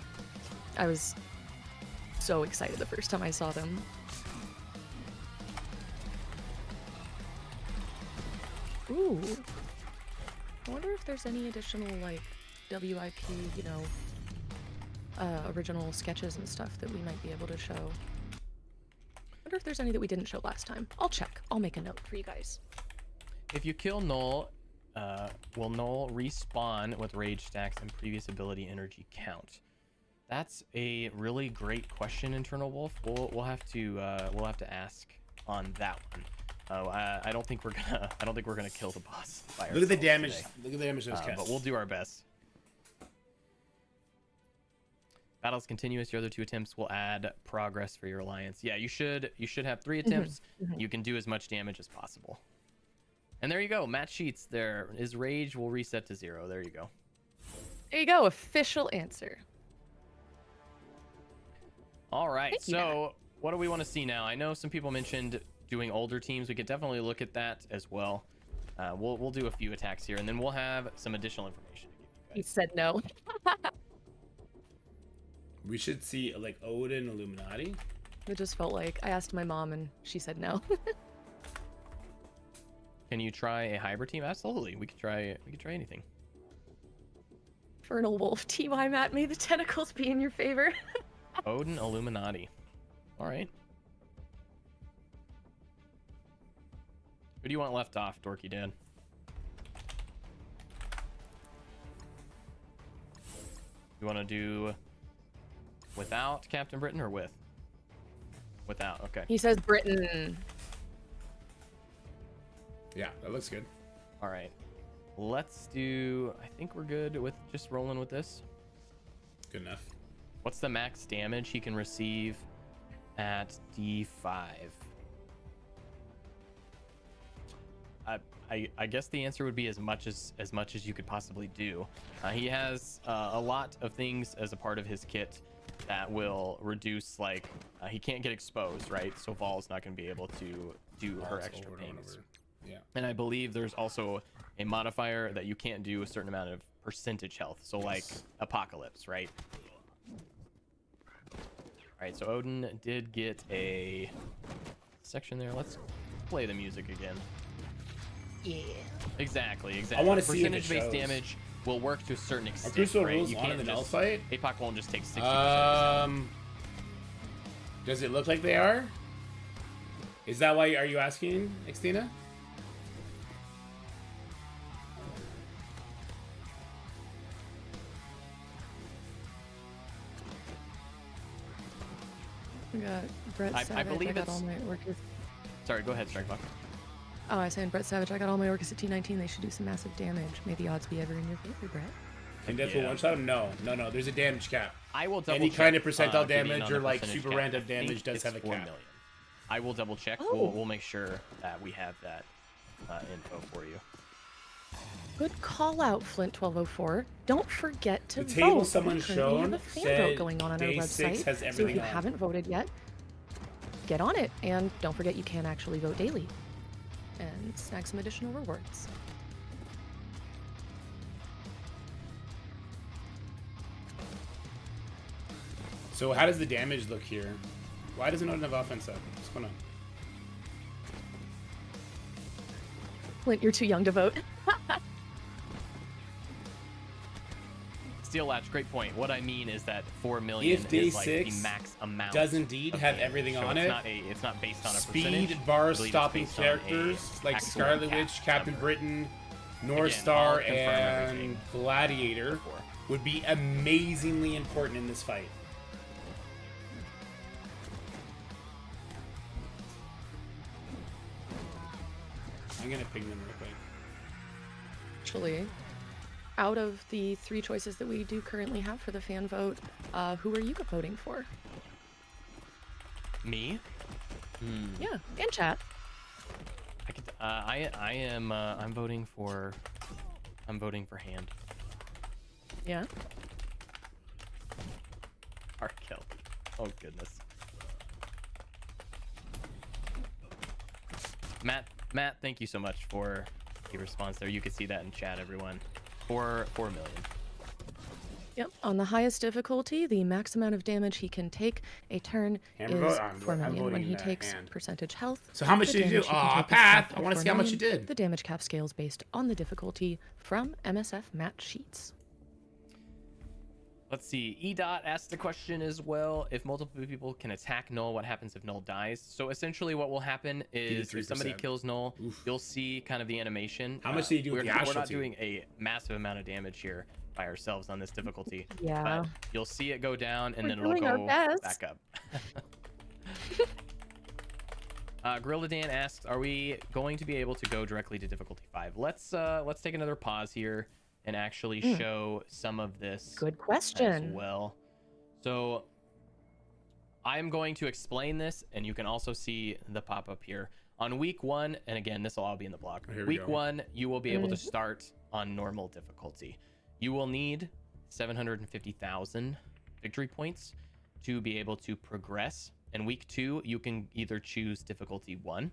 I was so excited the first time I saw them. Ooh. I wonder if there's any additional, like, WIP, you know, original sketches and stuff that we might be able to show. I wonder if there's any that we didn't show last time. I'll check. I'll make a note for you guys. If you kill Null, will Null respawn with rage stacks and previous ability energy count? That's a really great question, Internal Wolf. We'll have to ask on that one. I don't think we're gonna kill the boss. By Look at the ourselves damage. today. Look at the damage that was cast. But we'll do our best. Battle's continuous. Your other 2 attempts will add progress for your alliance. Yeah, you should have 3 attempts. You can do as much damage as possible. And there you go. Matt Sheets there. His rage will reset to 0. There you go. There you go. Official answer. All right. Thank you, So what do we want to see now? I know some people mentioned doing older teams. We could definitely look at that as well. We'll do a few attacks here, and then we'll have some additional information to give you He guys. said no. We should see like Odin Illuminati. It just felt like I asked my mom and she said no. Can you try a hybrid team? Absolutely. We could try anything. Infernal Wolf, TY Matt, may the tentacles be in your favor. Odin Illuminati. All right. Who do you want left off, Dorky Dan? You want to do without Captain Britain or with? Without, okay. He says Britain. Yeah, that looks good. All right. Let's do, I think we're good with just rolling with this. Good enough. What's the max damage he can receive at D5? I guess the answer would be as much as you could possibly do. He has a lot of things as a part of his kit that will reduce, like, he can't get exposed, right? So Vol's not going to be able to do her Lots extra over and things. over. Yeah. And I believe there's also a modifier that you can't do a certain amount of percentage health. So like Apocalypse, right? All right, so Odin did get a section there. Let's play the music again. Yeah. Exactly. I want to see if it percentage-based shows. damage will work to a certain Are extent. Crucible right? rules You on can't in the Null just fight? APOC won't just take 60%. Does it look like they are? Is that why? Are you asking, Xtina? We got Brett I Savage. believe got it's- all my orcas. Sorry, go ahead, Strikebuck. Oh, I was saying Brett Savage. I got all my orcas at T19. They should do some massive damage. May the odds be ever in your favor, Brett. Can Deadpool one shot him? No. There's a damage cap. I will double Any check, kind of percentile Gideon, damage on or the like percentage super cap. random I think damage does it's have a 4 cap. million. I will double check. Oh. We'll make sure that we have that info for you. Good call out, Flint1204. Don't forget to The vote. table someone We currently shown have a fan said vote going on our day website. 6 has So if everything you on. haven't voted yet, get on it. And don't forget you can actually vote daily and snag some additional rewards. So how does the damage look here? Why doesn't it have offense up? What's going on? Flint, you're too young to vote. Steel Latch, great point. What I mean is that 4 million If day is like the 6 max amount. does indeed of have damage. everything So on it's it. Not it's not based on a percentage. Speed, bar I believe it's stopping based on a characters like actual Scarlet cap Witch, Captain number. Britain, North Again, Star, I'll confirm and everything Gladiator before. would be amazingly important in this fight. I'm gonna ping them real quick. Actually, out of the 3 choices that we do currently have for the fan vote, who are you voting for? Me? Yeah, and chat. I could. I am. I'm voting for hand. Yeah. Hard kill. Oh goodness. Matt, thank you so much for your response there. You can see that in chat, everyone. 4 million. Yep. On the highest difficulty, the max amount of damage he can take a turn Hammer is vote? I'm 4 million. When voting he that takes hand. percentage health. So how much the did you do? damage he can Aw, take is Path, capped I at want to 4 see how much you million. did. The damage cap scales based on the difficulty from MSF match sheets. Let's see. E-Dot asked the question as well. If multiple people can attack Null, what happens if Null dies? So essentially what will happen is if somebody 3%. kills Null, Oof. you'll see kind of the animation. How much do you do with the We're Astral not team? doing a massive amount of damage here by ourselves on this difficulty. Yeah. But you'll see it go down and We're then it'll doing our go best. back up. Gorilla Dan asks, are we going to be able to go directly to difficulty 5? Let's take another pause here and actually show some of this Good as question. well. So I'm going to explain this, and you can also see the pop-up here. On week 1, and again, this will all be in the blog. Here we Week go. 1, you will be able to start on normal difficulty. You will need 750,000 victory points to be able to progress. And week 2, you can either choose difficulty 1,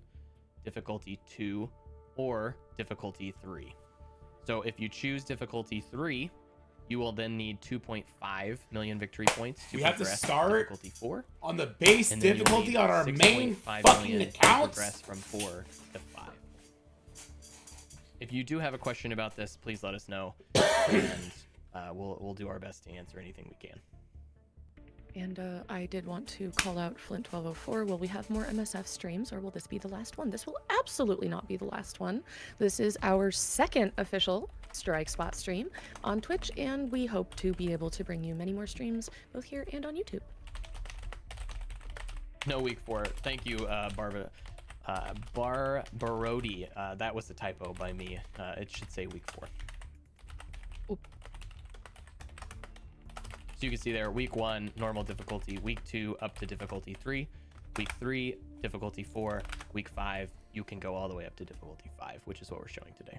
difficulty 2, or difficulty 3. So if you choose difficulty 3, you will then need 2.5 million victory points to We have to progress start difficulty 4. On the base And then you'll difficulty need on our main 6.5 fucking million to accounts? progress from 4 to 5. If you do have a question about this, please let us know, and we'll do our best to answer anything we can. And I did want to call out Flint1204. Will we have more MSF streams, or will this be the last one? This will absolutely not be the last one. This is our 2nd official Strike Spot stream on Twitch, and we hope to be able to bring you many more streams both here and on YouTube. No week 4. Thank you, Barbarodi. That was a typo by me. It should say week 4. Oop. So you can see there, week 1, normal difficulty. Week 2, up to difficulty 3. Week 3, difficulty 4. Week 5, you can go all the way up to difficulty 5, which is what we're showing today.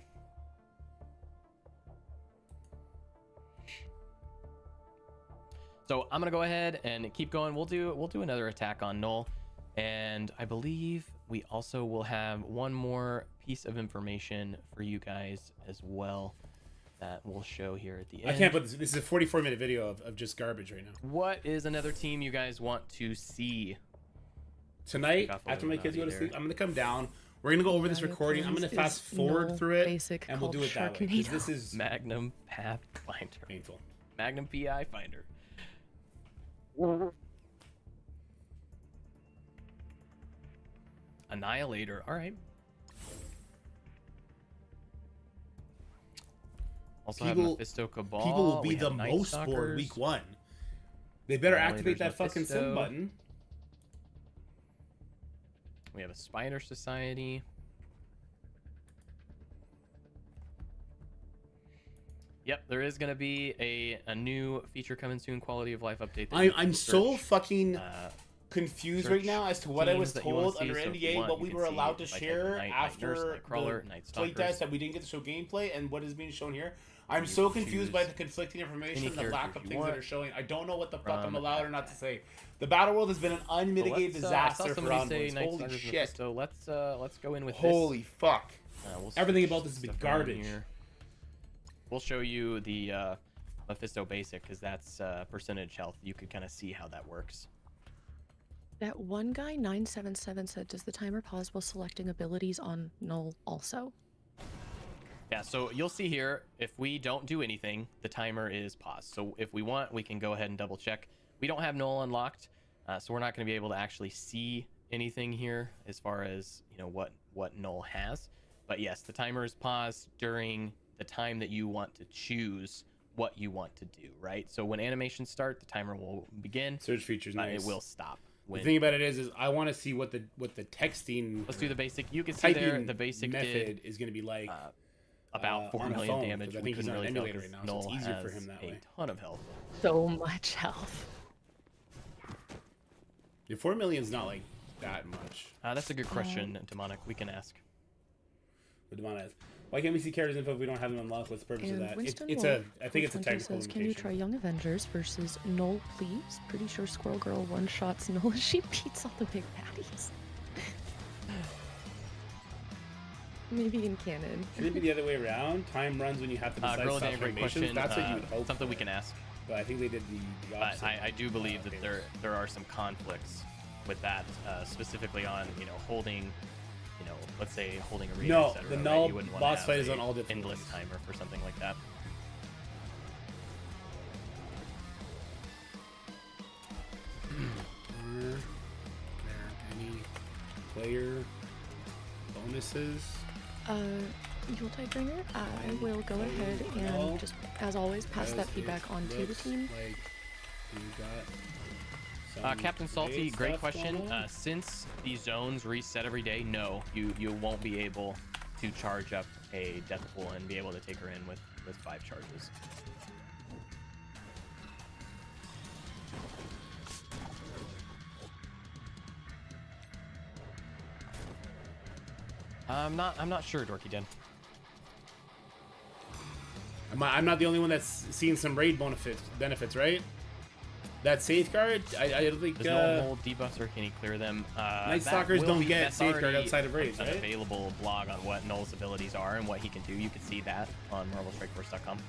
So I'm gonna go ahead and keep going. We'll do another attack on Null, and I believe we also will have one more piece of information for you guys as well that we'll show here at the end. I can't put this. This is a 44-minute video of just garbage right now. What is another team you guys want to see? Tonight, Got a after my little kids go to naughty sleep, there. I'm gonna come down. We're gonna go over this Mario recording. I'm gonna Plays fast is forward Null through it, Basic and we'll do called it that way. 'Cause Sharknado. this is Magnum Pathfinder. painful. Magnum PI Finder. Annihilator. All right. Also have Mephisto Cabal. People will be We the have Night most bored Stalkers. week 1. They better activate Annihilator's that fucking sim Mephisto. button. We have a Spider Society. Yep, there is going to be a new feature coming soon, quality of life update. that you can I'm so search, fucking confused search right now as to what I was teams that you wanna told see. under So if you NDA, want, what you we can were see allowed to if I type in share Night after Nurse, Night Crawler, the Night playtest Stalkers. that we didn't get to show gameplay and what is being shown here. I'm You so can confused by choose the conflicting information any and the lack characters of you things that want are showing. I don't know what the fuck I'm from allowed or not that to say. The battle world has been an unmitigated So I saw disaster for somebody say Envoys. Night Holy Stalkers shit. Mephisto. Let's go in with Holy fuck. this. We'll Everything switch about this has been stuff around garbage. here. We'll show you the Mephisto basic because that's percentage health. You could kind of see how that works. That one guy, 977, said, does the timer pause while selecting abilities on Null also? Yeah, so you'll see here, if we don't do anything, the timer is paused. So if we want, we can go ahead and double check. We don't have Null unlocked, so we're not going to be able to actually see anything here as far as, you know, what Null has. But yes, the timer is paused during the time that you want to choose what you want to do, right? So when animations start, the timer will begin. Search features, nice. It will stop. The thing about it is I want to see what the texting. Let's do the basic. You can see there typing the basic method did is going to be like about 4 on a million phone, damage. 'cause I We think he's couldn't on really emulator tell right 'cause now, so it's Null easier for has him that a way. ton of health. So much health. The 4 million's not like that much. That's a good question, Demonic. We can ask. What Devon has. Why can't we see characters info if we don't have them unlocked? What's the purpose of And that? Winston It's Wolf, I think it's a 420 technical says, can you try limitation. Young Avengers versus Null, please? Pretty sure Squirrel Girl one-shots Null as she beats all the big baddies. Maybe in canon. Should it be the other way around? Time runs when you have to decide Gorilla soft Dan, great animations? question. That's what you would hope. Something for. we can ask. But I think they did the opposite. I do believe that there are some conflicts with that, specifically on holding, let's say holding a read. No, et cetera, the right? Null You wouldn't wanna boss have fight is a on all different endless ones. timer for something like that. Are there any player bonuses? Yuletide Bringer, I will go ahead Null. and just, as always, pass that As feedback it on to the looks team. Like you got some Captain Salty, raid great stuff question. going on? Since these zones reset every day, no, you won't be able to charge up a Death Pool and be able to take her in with 5 charges. I'm not sure, Dorky Den. I'm not the only one that's seen some raid benefits, right? That safeguard, I don't think. There's no hold debuffs, or can he clear them? Night Stalkers don't get that's safeguard already outside of raids, an right? available blog on what Null's abilities are and what he can do. You can see that on MarvelStrikeForce.com.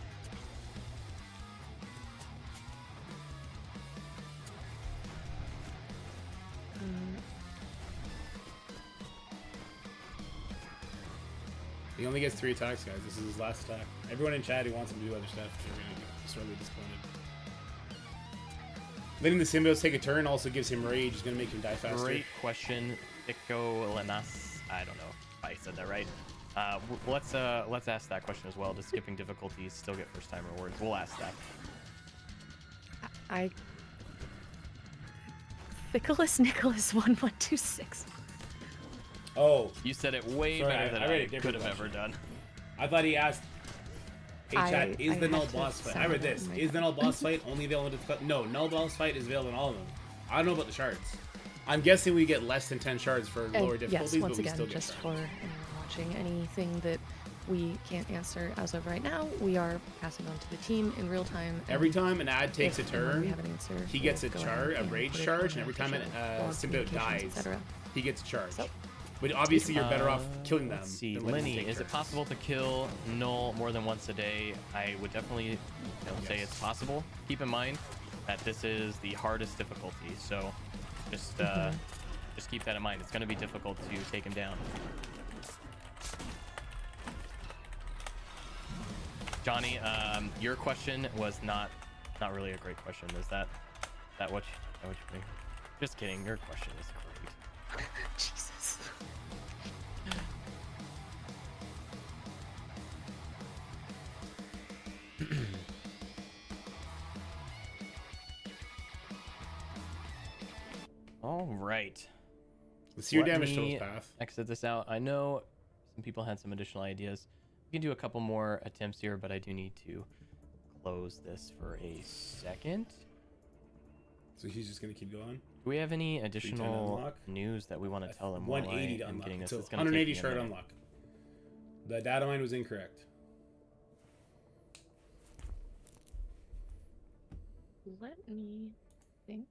He only gets 3 attacks, guys. This is his last attack. Everyone in chat who wants him to do other stuff, they're going to get sorely disappointed. Letting the symbiotes take a turn also gives him rage. Is going to make him die faster. Great question, Ico Lenas. I don't know if I said that right. Let's ask that question as well. Does skipping difficulties still get first time rewards? We'll ask that. Nicholas 1126. Oh, You said it way Sorry, better than I read I a different could have question. ever done. I thought he asked. Hey chat, is I the Null had to boss fight? I sound read it this. in my Is the Null boss fight only available to... No, Null boss fight is available in all of them. I don't know about the shards. I'm guessing we get less than 10 shards for lower difficulties, Yes, once but we again, still get just shards. for anyone watching, anything that we can't answer as of right now, we are passing on to the team in real time. and Every time an ad takes a if and when we turn, have an answer, he gets a we'll go ahead and rage put it charge, on and every the time an official blog, symbiote communications, dies, etc. he gets a charge. So- But obviously you're better off killing them Let's see, than letting them Lenny, take is it turns. possible to kill Null more than once a day? I would definitely say Yes. it's possible. Keep in mind that this is the hardest difficulty, so just keep that in mind. It's going to be difficult to take him down. Johnny, your question was not really a great question. Is that what you think? Just kidding. Your question is great. Jesus. All right. Let's see your Let damage me totals, Path. exit this out. I know some people had some additional ideas. We can do a couple more attempts here, but I do need to close this for a second. So he's just gonna keep going. Do we have any additional unlock? news that we want to tell them? 180 to I'm unlock. getting this. So It's gonna 180 take me a shard minute. unlock. The data mine was incorrect. Let me think.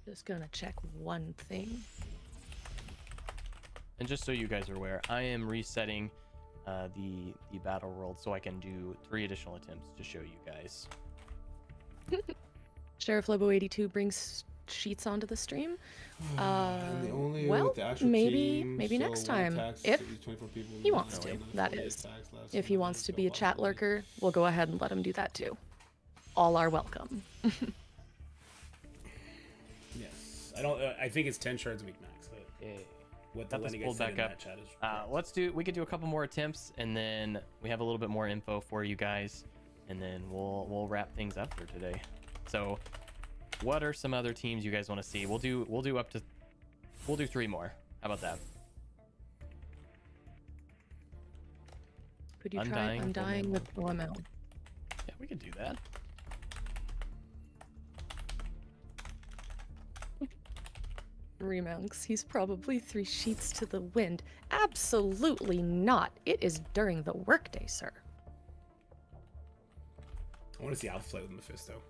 Just gonna check one thing. And just so you guys are aware, I am resetting the battle world so I can do 3 additional attempts to show you guys. Sheriff Lobo 82 brings sheets onto the stream. And the only Well, with the Astral maybe team, maybe so next one time, attacks if at least 24 people he in wants the to, night, that 48 is. attacks last If he one wants to hour, be a so chat possibly. lurker, we'll go ahead and let him do that too. All are welcome. Yes, I don't. I think it's 10 shards a week max. But what the Got this Lenny pulled said back in up. that chat is correct. We could do a couple more attempts, and then we have a little bit more info for you guys, and then we'll wrap things up for today. So, what are some other teams you guys want to see? We'll do 3 more. How about that? Could you try Undying Undying with OML? Yeah, we could do that. Remonks, he's probably 3 sheets to the wind. Absolutely not. It is during the workday, sir. I want to see Alpha play with Mephisto.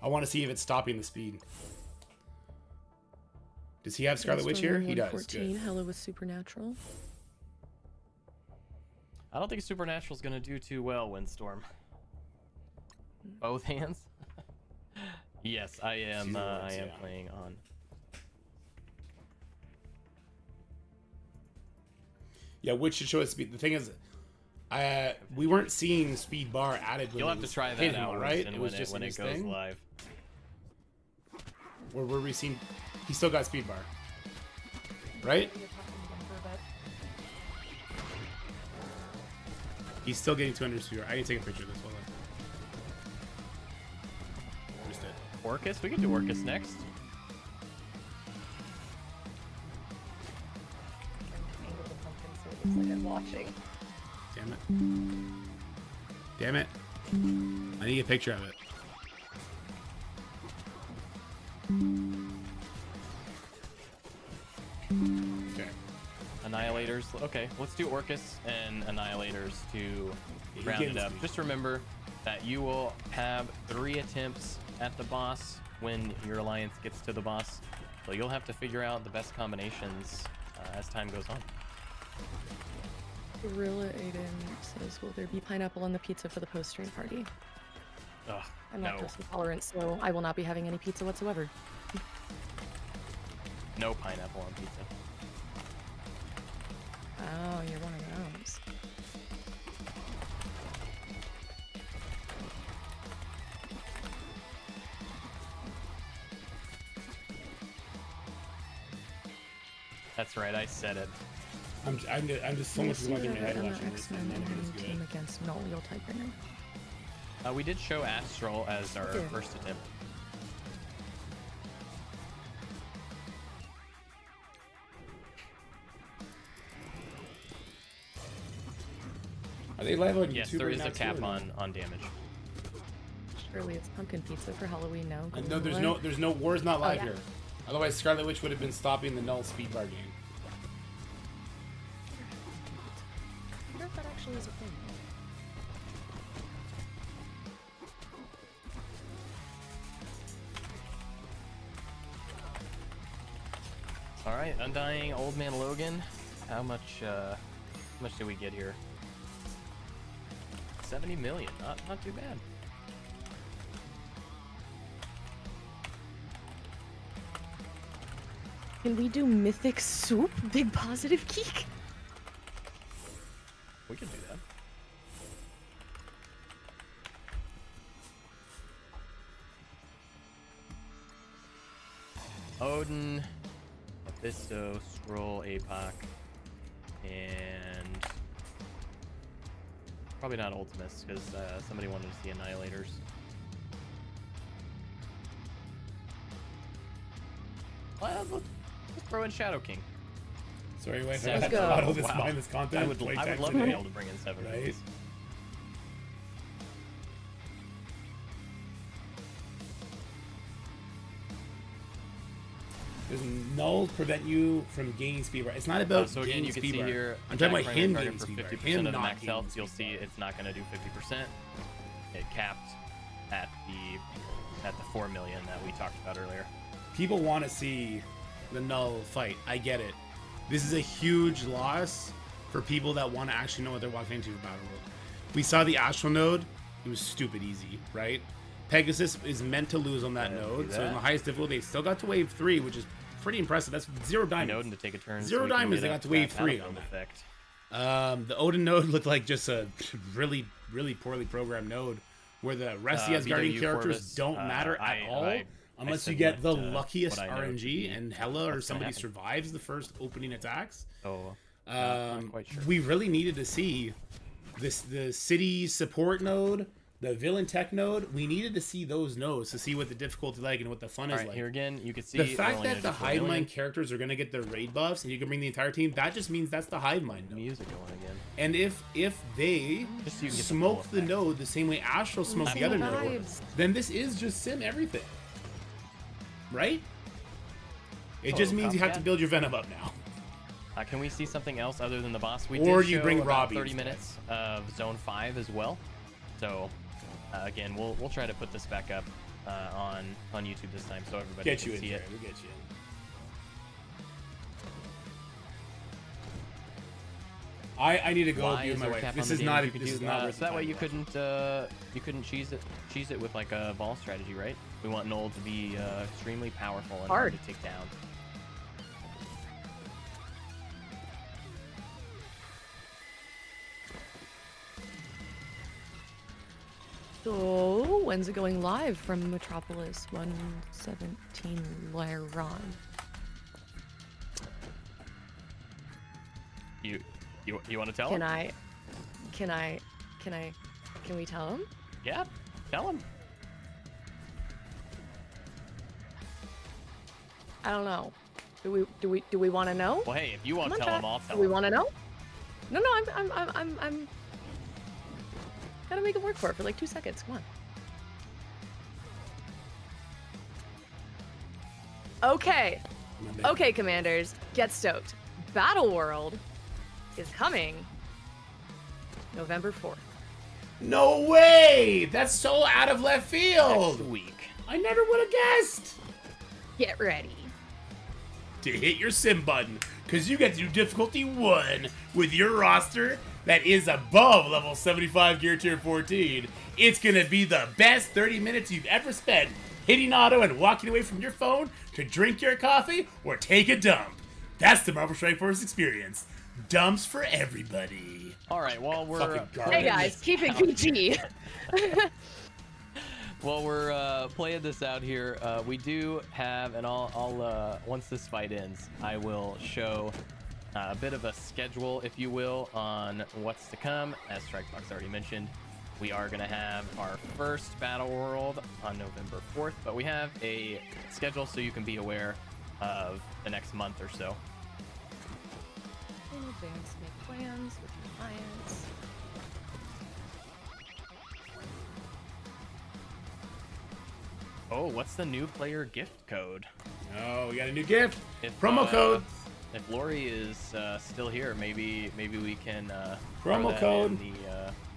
I want to see if it's stopping the speed. Does he have Scarlet Witch here? He does. 14, Good. Hello with Supernatural. I don't think Supernatural's gonna do too well, Windstorm. Both hands? Yes, I am. She's the I worst, am yeah. playing on. Yeah, which should show us speed. The thing is, we weren't seeing speed bar added. You'll have to try that hit out, him, right? Winston, It was just when in it his goes thing. live. Where were we seeing? He still got speed bar, right? He's still getting 200 speed bar. I need to take a picture of this. Hold on. Just it. Orcus? We can do Orcus next. Looks like I'm watching. Damn it. Damn it. I need a picture of it. Okay. Annihilators. Okay, let's do Orcus and Annihilators to he's round getting it up. speed. Just remember that you will have 3 attempts at the boss when your alliance gets to the boss. So you'll have to figure out the best combinations as time goes on. Gorilla Aiden says, will there be pineapple on the pizza for the post-stream party? Ugh, I'm no. lactose intolerant, so I will not be having any pizza whatsoever. No pineapple on pizza. Oh, you're one of those. That's right, I said it. I'm just so much going through my head watching this, X-Men and none of it is and good. team against Null, you'll type right now. We did show Astral as our Yeah. first attempt. Are they live on Yes, YouTube there right is now a cap too, or on damage. Surely it's pumpkin pizza for Halloween now. no? No, there's no War's not Oh, live yeah. here. Otherwise, Scarlet Witch would have been stopping the Null speed bar game. I wonder if that actually is a thing. All right, Undying Old Man Logan. How much did we get here? 70 million. Not too bad. Can we do Mythic Soup? Big positive geek? We can do that. Odin, Mephisto, Scroll, APOC, and probably not Ultimus because somebody wanted to see Annihilators. Well, let's throw in Shadow King. Sorry, wife. I Let's have to go. model this Wow. mindless content. I would 20 love times to a be day. able to bring in 7 of Right? these. Does Null prevent you from gaining speed bar? It's not about So again, gaining you can speed see bar. here. I'm talking attack about primary him target gaining for speed bar. 50% Him of the not max gaining health. You'll speed see bar. it's not going to do 50%. It capped at the 4 million that we talked about earlier. People want to see the Null fight. I get it. This is a huge loss for people that want to actually know what they're walking into for Battle World. We saw the Astral node. It was stupid easy, right? Pegasus is meant to lose on that node, so in the highest difficulty, they still got to wave 3, which is pretty impressive. That's 0 diamonds. Odin to take a turn. Zero we can diamonds, get they up got to wave that 3 battlefield on that. effect. The Odin node looked like just a really, really poorly programmed node where the rest of the Asgardian VW characters Corvus, don't matter at all I unless you submit, get the luckiest what I know to RNG be and Hela or what's gonna somebody happen. survives the first opening attacks. Oh, not quite sure. We really needed to see the city support node, the villain tech node. We needed to see those nodes to see what the difficulty like and what the fun All is right, like. here again, you can see The we're fact only that gonna the do 4 hive million. mind characters are going to get their raid buffs and you can bring the entire team, that just means that's the hive mind node. Music going again. And if they Just so you can get the smoke full the effect. node the same way Astral smoked the other node, Vibes. then this is just sim everything. Right? It just Oh, means you have to copycat. build your Venom up now. Can we see something else other than the boss? We Or did you show bring about Robbie 30 instead. minutes of Zone 5 as well. So again, we'll try to put this back up on YouTube this time so everybody Get can you in, see Jerry. it. We'll get you in. I need to go Why be with is my there a wife. cap This on is the not. damage you This could is do? not. worth So that the way time you couldn't cheese it with like a ball strategy, right? We want Null to be extremely powerful and hard Hard. to take down. So, when's it going live from Metropolis 117 Lyron? You want to tell Can him? can we tell him? Yeah, tell him. I don't know. Do we want to know? Well, hey, if you want Come to on, tell him, chat. I'll tell Do we him. want to know? No, I'm gotta make it work for like 2 seconds. Come on. Okay. Okay, commanders, get stoked. Battle World is coming November 4th. No way! That's so out of left Next field. week. I never would have guessed. Get ready. To hit your sim button, because you get to do difficulty 1 with your roster that is above level 75 gear tier 14. It's gonna be the best 30 minutes you've ever spent hitting auto and walking away from your phone to drink your coffee or take a dump. That's the Marvel Strike Force experience. Dumps for everybody. All right, while we're Fucking garbage. Hey guys, keep it PG. while we're playing this out here, we do have, and I'll once this fight ends, I will show a bit of a schedule, if you will, on what's to come. As Strikebox already mentioned, we are going to have our first Battle World on November 4th, but we have a schedule so you can be aware of the next month or so. In advance, make plans with your clients. Oh, what's the new player gift code? Oh, we got a new gift. If, Promo code. If Lori is still here, maybe we can Promo code.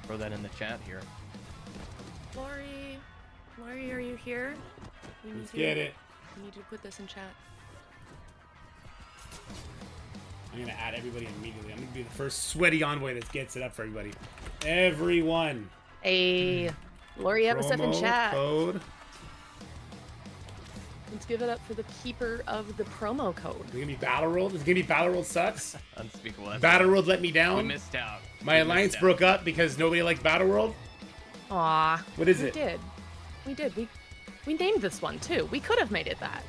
throw that in the chat here. Lori, are you here? Let's get it. We need to put this in chat. I'm gonna add everybody immediately. I'm gonna be the first sweaty envoy that gets it up for everybody. Everyone. Hey, Lori Episef in Promo chat. code. Let's give it up for the keeper of the promo code. Is it gonna be Battle World? Is it gonna be Battle World sucks? Unspeakable. Battle World let me down. We missed out. My alliance broke up because nobody liked Battle World. Aw. What is it? We did. We named this one too. We could have made it that.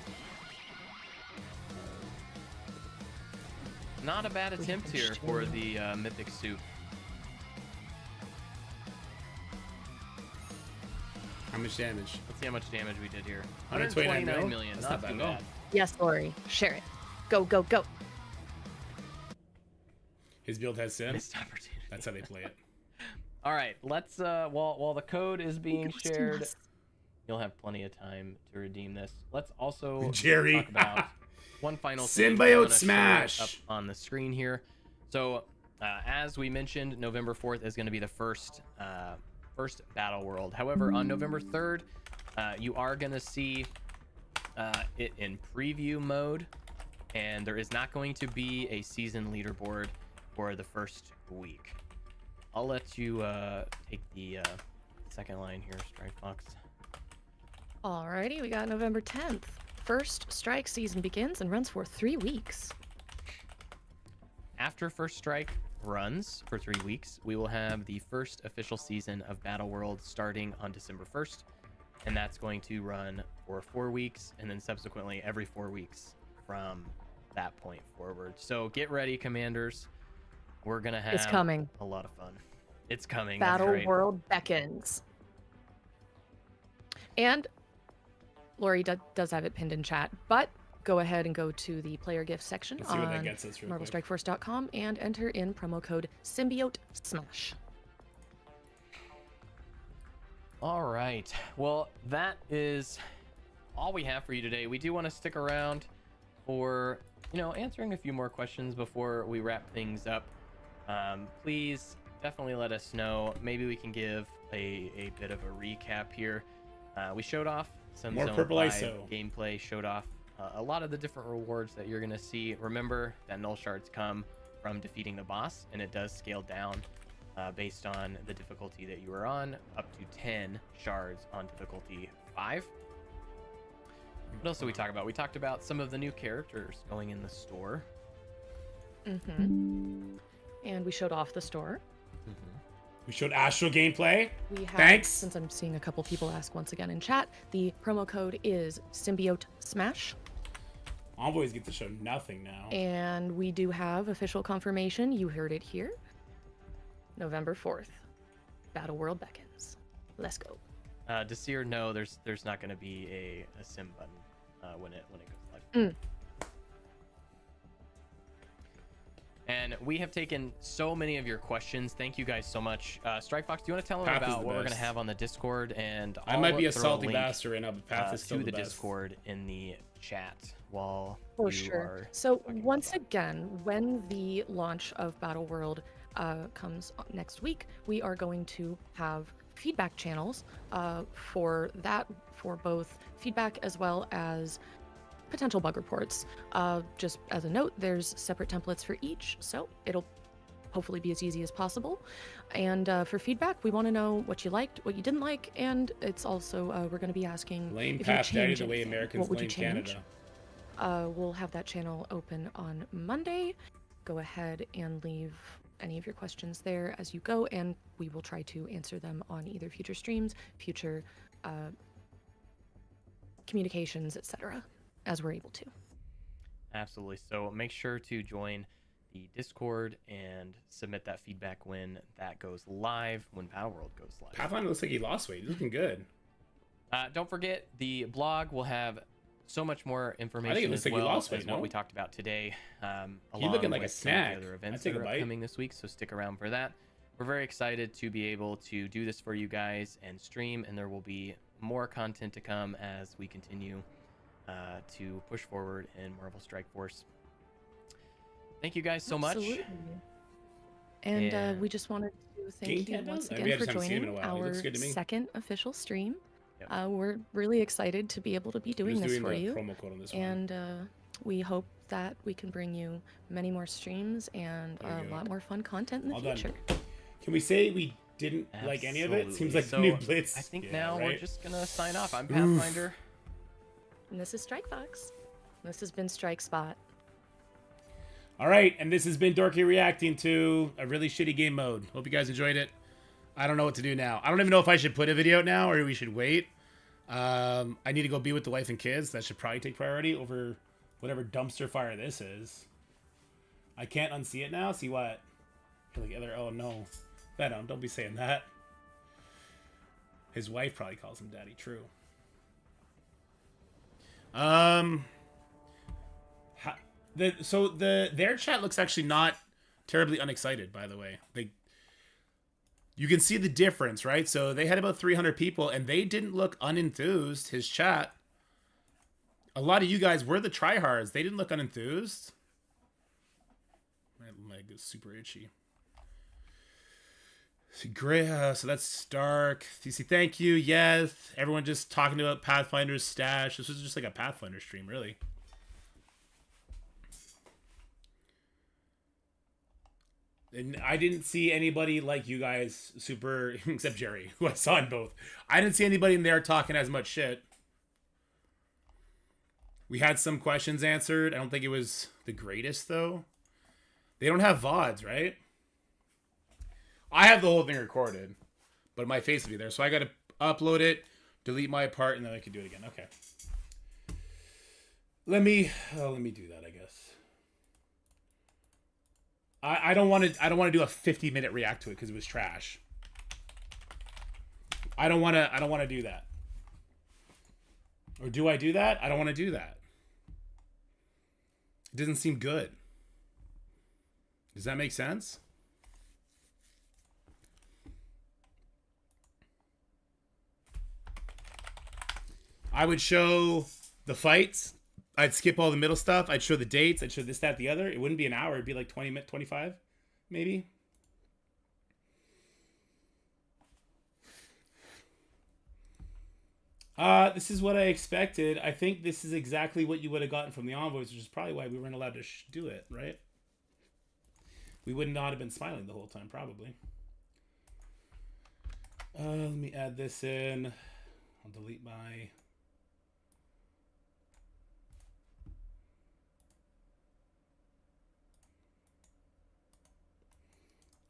Not a bad attempt here for the mythic suit. How much damage? Let's see how much damage we did here. 129 million. That's Not not too bad at all. bad. Yes, Lori. Share it. Go, go, go. His build has Sim. Missed opportunity. That's how they play it. All right, let's while the code is being Ghosting shared, us. you'll have plenty of time to redeem this. Let's also Jerry. talk about one final thing. Symbiote I'm gonna show it Smash. up on the screen here. So, as we mentioned, November 4th is going to be the first Battle World. However, on November 3rd, you are going to see it in preview mode, and there is not going to be a season leaderboard for the first week. I'll let you take the second line here, Strike Fox. Alrighty, we got November 10th. First strike season begins and runs for 3 weeks. After First Strike runs for 3 weeks, we will have the first official season of Battle World starting on December 1st, and that's going to run for 4 weeks, and then subsequently every 4 weeks from that point forward. So get ready, Commanders. We're gonna have It's coming. a lot of fun. It's coming. That's Battle great. World beckons. And Lori does have it pinned in chat, but go ahead and go to the player gift section Let's see what that on gets us real quick. MarvelStrikeForce.com and enter in promo code Symbiote Smash. All right. Well, that is all we have for you today. We do want to stick around for, answering a few more questions before we wrap things up. Please definitely let us know. Maybe we can give a bit of a recap here. We showed off some More Zone purple 5 ISO. gameplay, showed off a lot of the different rewards that you're going to see. Remember that Null shards come from defeating the boss, and it does scale down based on the difficulty that you are on, up to 10 shards on difficulty 5. What else did we talk about? We talked about some of the new characters going in the store. And we showed off the store. We showed Astral gameplay. We have, Thanks. since I'm seeing a couple people ask once again in chat, the promo code is Symbiote Smash. Envoys get to show nothing now. And we do have official confirmation. You heard it here. November 4th. Battle World beckons. Let's go. Desir, no, there's not going to be a sim button when it goes live. And we have taken so many of your questions. Thank you guys so much. Strike Fox, do you want to tell them Path is about the what we're going best. to have on the Discord? And I might be a throw salty link, bastard right now, but Path is still to the the best. Discord in the chat while For you sure. are So talking about once that. again, when the launch of Battle World comes next week, we are going to have feedback channels for both feedback as well as potential bug reports. Just as a note, there's separate templates for each, so it'll hopefully be as easy as possible. And for feedback, we want to know what you liked, what you didn't like, and it's also we're going to be asking Blame if you Path Daddy change the way anything, Americans what would you blame change? Canada. We'll have that channel open on Monday. Go ahead and leave any of your questions there as you go, and we will try to answer them on either future streams, future communications, etc., as we're able to. Absolutely. So make sure to join the Discord and submit that feedback when that goes live, when Battle World goes live. Pathfinder looks like he lost weight. He's looking good. Don't forget, the blog will have so much more information looks as like he well lost as weight, what no? we talked about today. He's looking like a with some of snack. the other I'd events take that a are bite. upcoming this week, so stick around for that. We're very excited to be able to do this for you guys and stream, and there will be more content to come as we continue to push forward in Marvel Strike Force. Thank you guys so much. Absolutely. And And- we just wanted to thank Game you once Tendon? again We for just haven't seen him in joining a while. He our looks good to me. second official stream. Yep. We're really excited to be able to be doing Just this doing for the you. promo code on this one. And we hope that we can bring you many more streams and There a you go. lot more fun content in the All done. future. Can we say we didn't like any of it? Seems like so the new Blitz. I think Yeah, now we're right? just gonna sign off. I'm Pathfinder. And this is Strike Fox. This has been Strike Spot. All right, and this has been Dorky reacting to a really shitty game mode. Hope you guys enjoyed it. I don't know what to do now. I don't even know if I should put a video out now or we should wait. I need to go be with the wife and kids. That should probably take priority over whatever dumpster fire this is. I can't unsee it now. See what? Like other. Oh no, Venom! Don't be saying that. His wife probably calls him daddy. True. Their chat looks actually not terribly unexcited. By the way, you can see the difference, right? So they had about 300 people, and they didn't look unenthused. His chat. A lot of you guys were the tryhards. They didn't look unenthused. My leg is super itchy. So that's Stark. TC, thank you. Yes. Everyone just talking about Pathfinder's stash. This was just like a Pathfinder stream, really. And I didn't see anybody like you guys super, except Jerry, who I saw in both. I didn't see anybody in there talking as much shit. We had some questions answered. I don't think it was the greatest, though. They don't have VODs, right? I have the whole thing recorded, but my face will be there. So I got to upload it, delete my part, and then I can do it again. Okay. Let me do that, I guess. I don't want to do a 50-minute react to it because it was trash. I don't want to do that. Or do I do that? I don't want to do that. It doesn't seem good. Does that make sense? I would show the fights. I'd skip all the middle stuff. I'd show the dates. I'd show this, that, the other. It wouldn't be an hour. It'd be like 20 minutes, 25, maybe. This is what I expected. I think this is exactly what you would have gotten from the envoys, which is probably why we weren't allowed to do it, right? We would not have been smiling the whole time, probably. Let me add this in. I'll delete my...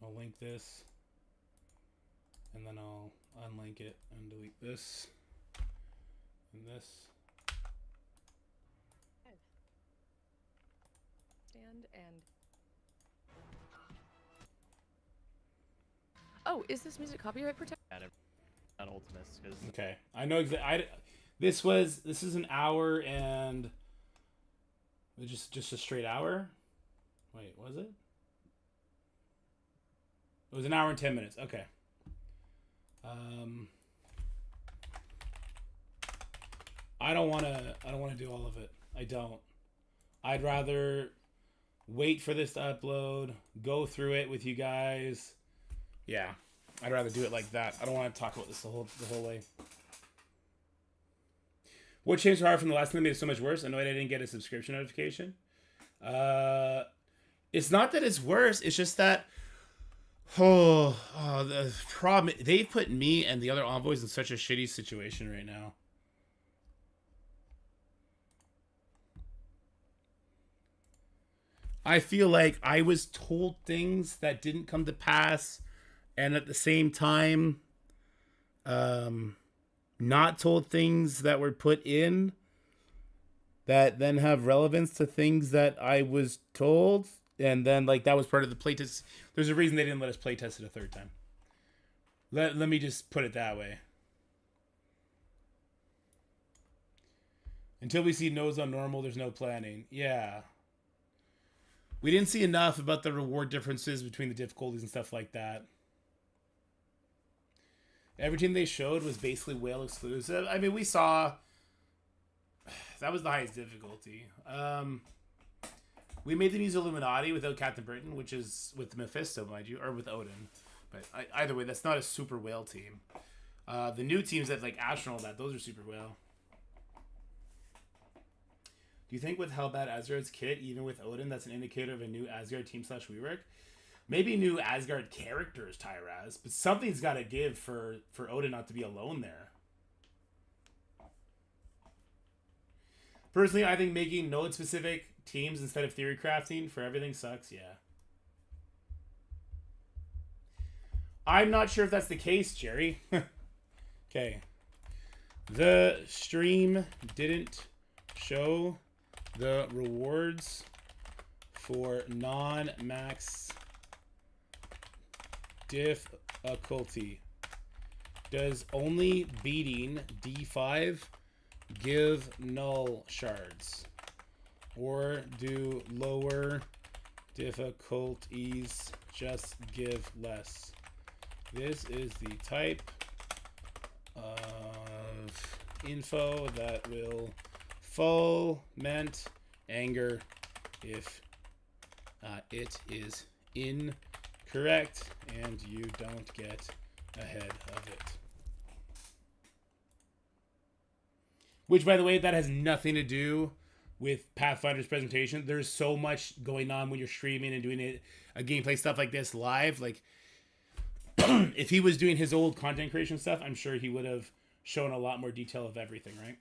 I'll link this, and then I'll unlink it and delete this, and this. Stand and... Oh, is this music copyright protected? Not Ultimates, because Okay, I know exactly. This is an hour and just a straight hour. Wait, was it? It was an hour and 10 minutes. Okay. I don't want to do all of it. I don't. I'd rather wait for this to upload, go through it with you guys. Yeah. I'd rather do it like that. I don't want to talk about this the whole way. What changed so hard from the last time that made it so much worse? I know I didn't get a subscription notification. It's not that it's worse. It's just that the problem, they've put me and the other envoys in such a shitty situation right now. I feel like I was told things that didn't come to pass, and at the same time, not told things that were put in that then have relevance to things that I was told. And then, like, that was part of the playtest. There's a reason they didn't let us playtest it a third time. Let me just put it that way. Until we see nodes on normal, there's no planning. Yeah. We didn't see enough about the reward differences between the difficulties and stuff like that. Everything they showed was basically whale exclusive. I mean, we saw... That was the highest difficulty. We made them use Illuminati without Captain Britain, which is with Mephisto, mind you, or with Odin. But either way, that's not a super whale team. The new teams that like Astral and that, those are super whale. Do you think with how bad Asgard's kit, even with Odin, that's an indicator of a new Asgard team / rework? Maybe new Asgard characters, Tyraz, but something's got to give for Odin not to be alone there. Personally, I think making node-specific teams instead of theory crafting for everything sucks, yeah. I'm not sure if that's the case, Jerry. Okay. The stream didn't show the rewards for non-max difficulty. Does only beating D5 give null shards? Or do lower difficulties just give less? This is the type of info that will foment anger if it is incorrect and you don't get ahead of it. Which, by the way, that has nothing to do with Pathfinder's presentation. There's so much going on when you're streaming and doing a gameplay stuff like this live. Like, if he was doing his old content creation stuff, I'm sure he would have shown a lot more detail of everything, right?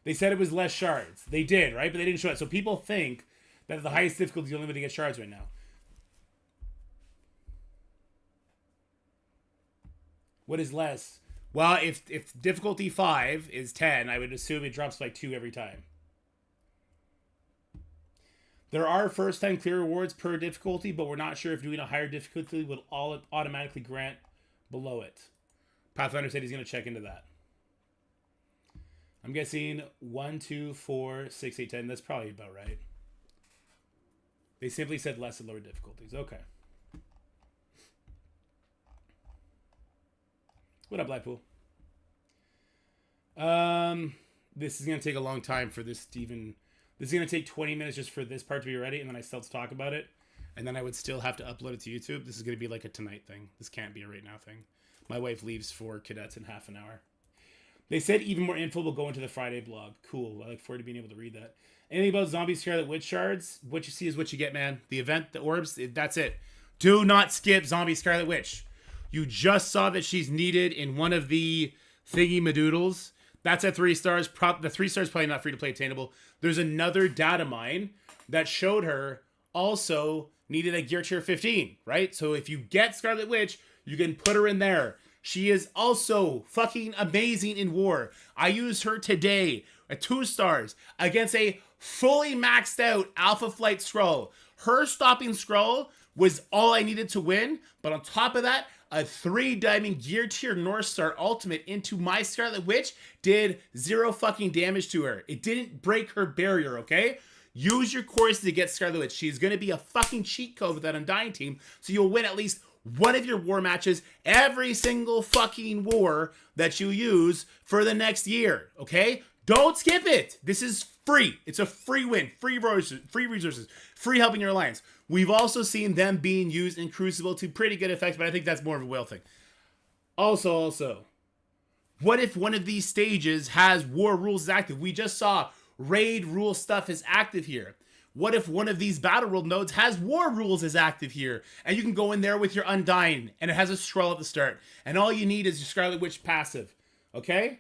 They said it was less shards. They did, right? But they didn't show it. So people think that at the highest difficulty, the only way to get shards right now. What is less? Well, if difficulty 5 is 10, I would assume it drops by 2 every time. There are first-time clear rewards per difficulty, but we're not sure if doing a higher difficulty will automatically grant below it. Pathfinder said he's going to check into that. I'm guessing 1, 2, 4, 6, 8, 10. That's probably about right. They simply said less and lower difficulties. Okay. What up, Blackpool? This is going to take a long time for this to even... This is going to take 20 minutes just for this part to be ready, and then I still have to talk about it. And then I would still have to upload it to YouTube. This is going to be like a tonight thing. This can't be a right now thing. My wife leaves for cadets in half an hour. They said even more info will go into the Friday blog. Cool. I look forward to being able to read that. Anything about Zombie Scarlet Witch shards? What you see is what you get, man. The event, the orbs, that's it. Do not skip Zombie Scarlet Witch. You just saw that she's needed in one of the thingy-madoodles. That's at 3 stars. The 3 stars probably not free to play attainable. There's another data mine that showed her also needed a gear tier 15, right? So if you get Scarlet Witch, you can put her in there. She is also fucking amazing in war. I used her today at 2 stars against a fully maxed out Alpha Flight Skrull. Her stopping Skrull was all I needed to win, but on top of that, a 3 diamond gear tier North Star ultimate into my Scarlet Witch did 0 fucking damage to her. It didn't break her barrier, okay? Use your course to get Scarlet Witch. She's going to be a fucking cheat code with that Undying team, so you'll win at least one of your war matches every single fucking war that you use for the next year, okay? Don't skip it. This is free. It's a free win, free resources, free helping your alliance. We've also seen them being used in Crucible to pretty good effect, but I think that's more of a whale thing. Also, what if one of these stages has war rules active? We just saw raid rule stuff is active here. What if one of these battle world nodes has war rules is active here? And you can go in there with your Undying, and it has a scroll at the start. And all you need is your Scarlet Witch passive. Okay?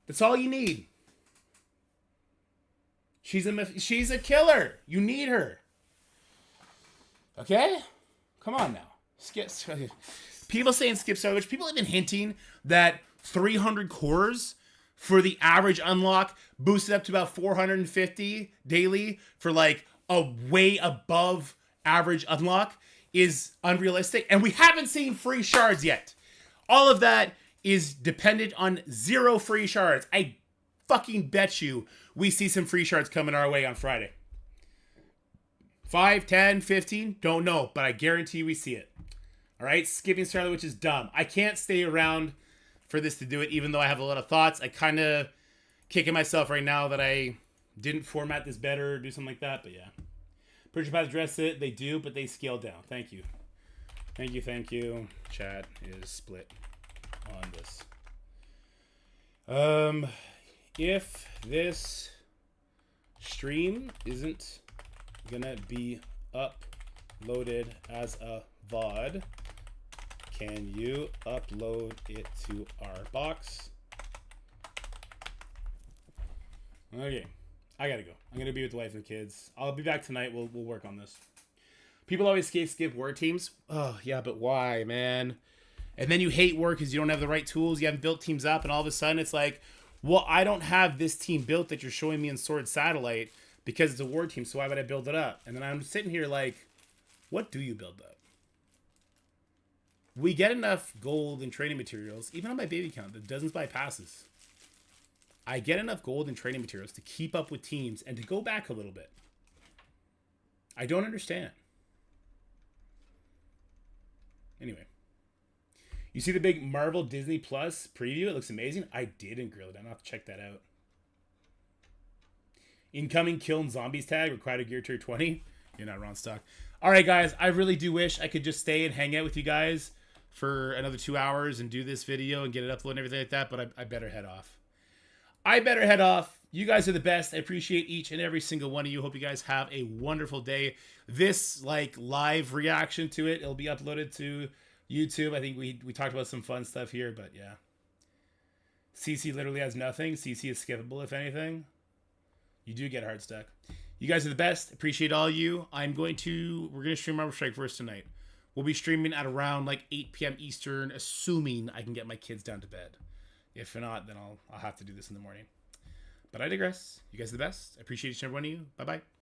That's all you need. She's a killer. You need her. Okay? Come on now. Skip. People saying skip Scarlet Witch. People have been hinting that 300 cores for the average unlock boosted up to about 450 daily for like a way above average unlock is unrealistic. And we haven't seen free shards yet. All of that is dependent on 0 free shards. I fucking bet you we see some free shards coming our way on Friday. 5, 10, 15, don't know, but I guarantee we see it. All right, skipping Scarlet Witch is dumb. I can't stay around for this to do it, even though I have a lot of thoughts. I kind of kicking myself right now that I didn't format this better or do something like that, but yeah. Purchase Path address it, they do, but they scale down. Thank you. Thank you. Chat is split on this. if this stream isn't gonna be uploaded as a VOD, can you upload it to our box? Okay, I gotta go. I'm gonna be with the wife and kids. I'll be back tonight. We'll work on this. People always skip war teams. Oh yeah, but why, man? And then you hate war because you don't have the right tools. You haven't built teams up, and all of a sudden it's like, well, I don't have this team built that you're showing me in Sword Satellite because it's a war team. So why would I build it up? And then I'm sitting here like, what do you build up? We get enough gold and training materials, even on my baby count, that doesn't buy passes. I get enough gold and training materials to keep up with teams and to go back a little bit. I don't understand. Anyway. You see the big Marvel Disney Plus preview? It looks amazing. I didn't grill it. I'm going to have to check that out. Incoming Killing Zombies tag. Required gear tier 20. You're not wrong, stock. All right, guys. I really do wish I could just stay and hang out with you guys for another 2 hours and do this video and get it uploaded and everything like that, but I better head off. You guys are the best. I appreciate each and every single one of you. Hope you guys have a wonderful day. This live reaction to it, it'll be uploaded to YouTube. I think we talked about some fun stuff here, but yeah. CC literally has nothing. CC is skippable, if anything. You do get hard stuck. You guys are the best. Appreciate all you. We're going to stream Marvel Strike Force tonight. We'll be streaming at around 8 p.m. Eastern, assuming I can get my kids down to bed. If not, then I'll have to do this in the morning. But I digress. You guys are the best. I appreciate each and every one of you. Bye-bye.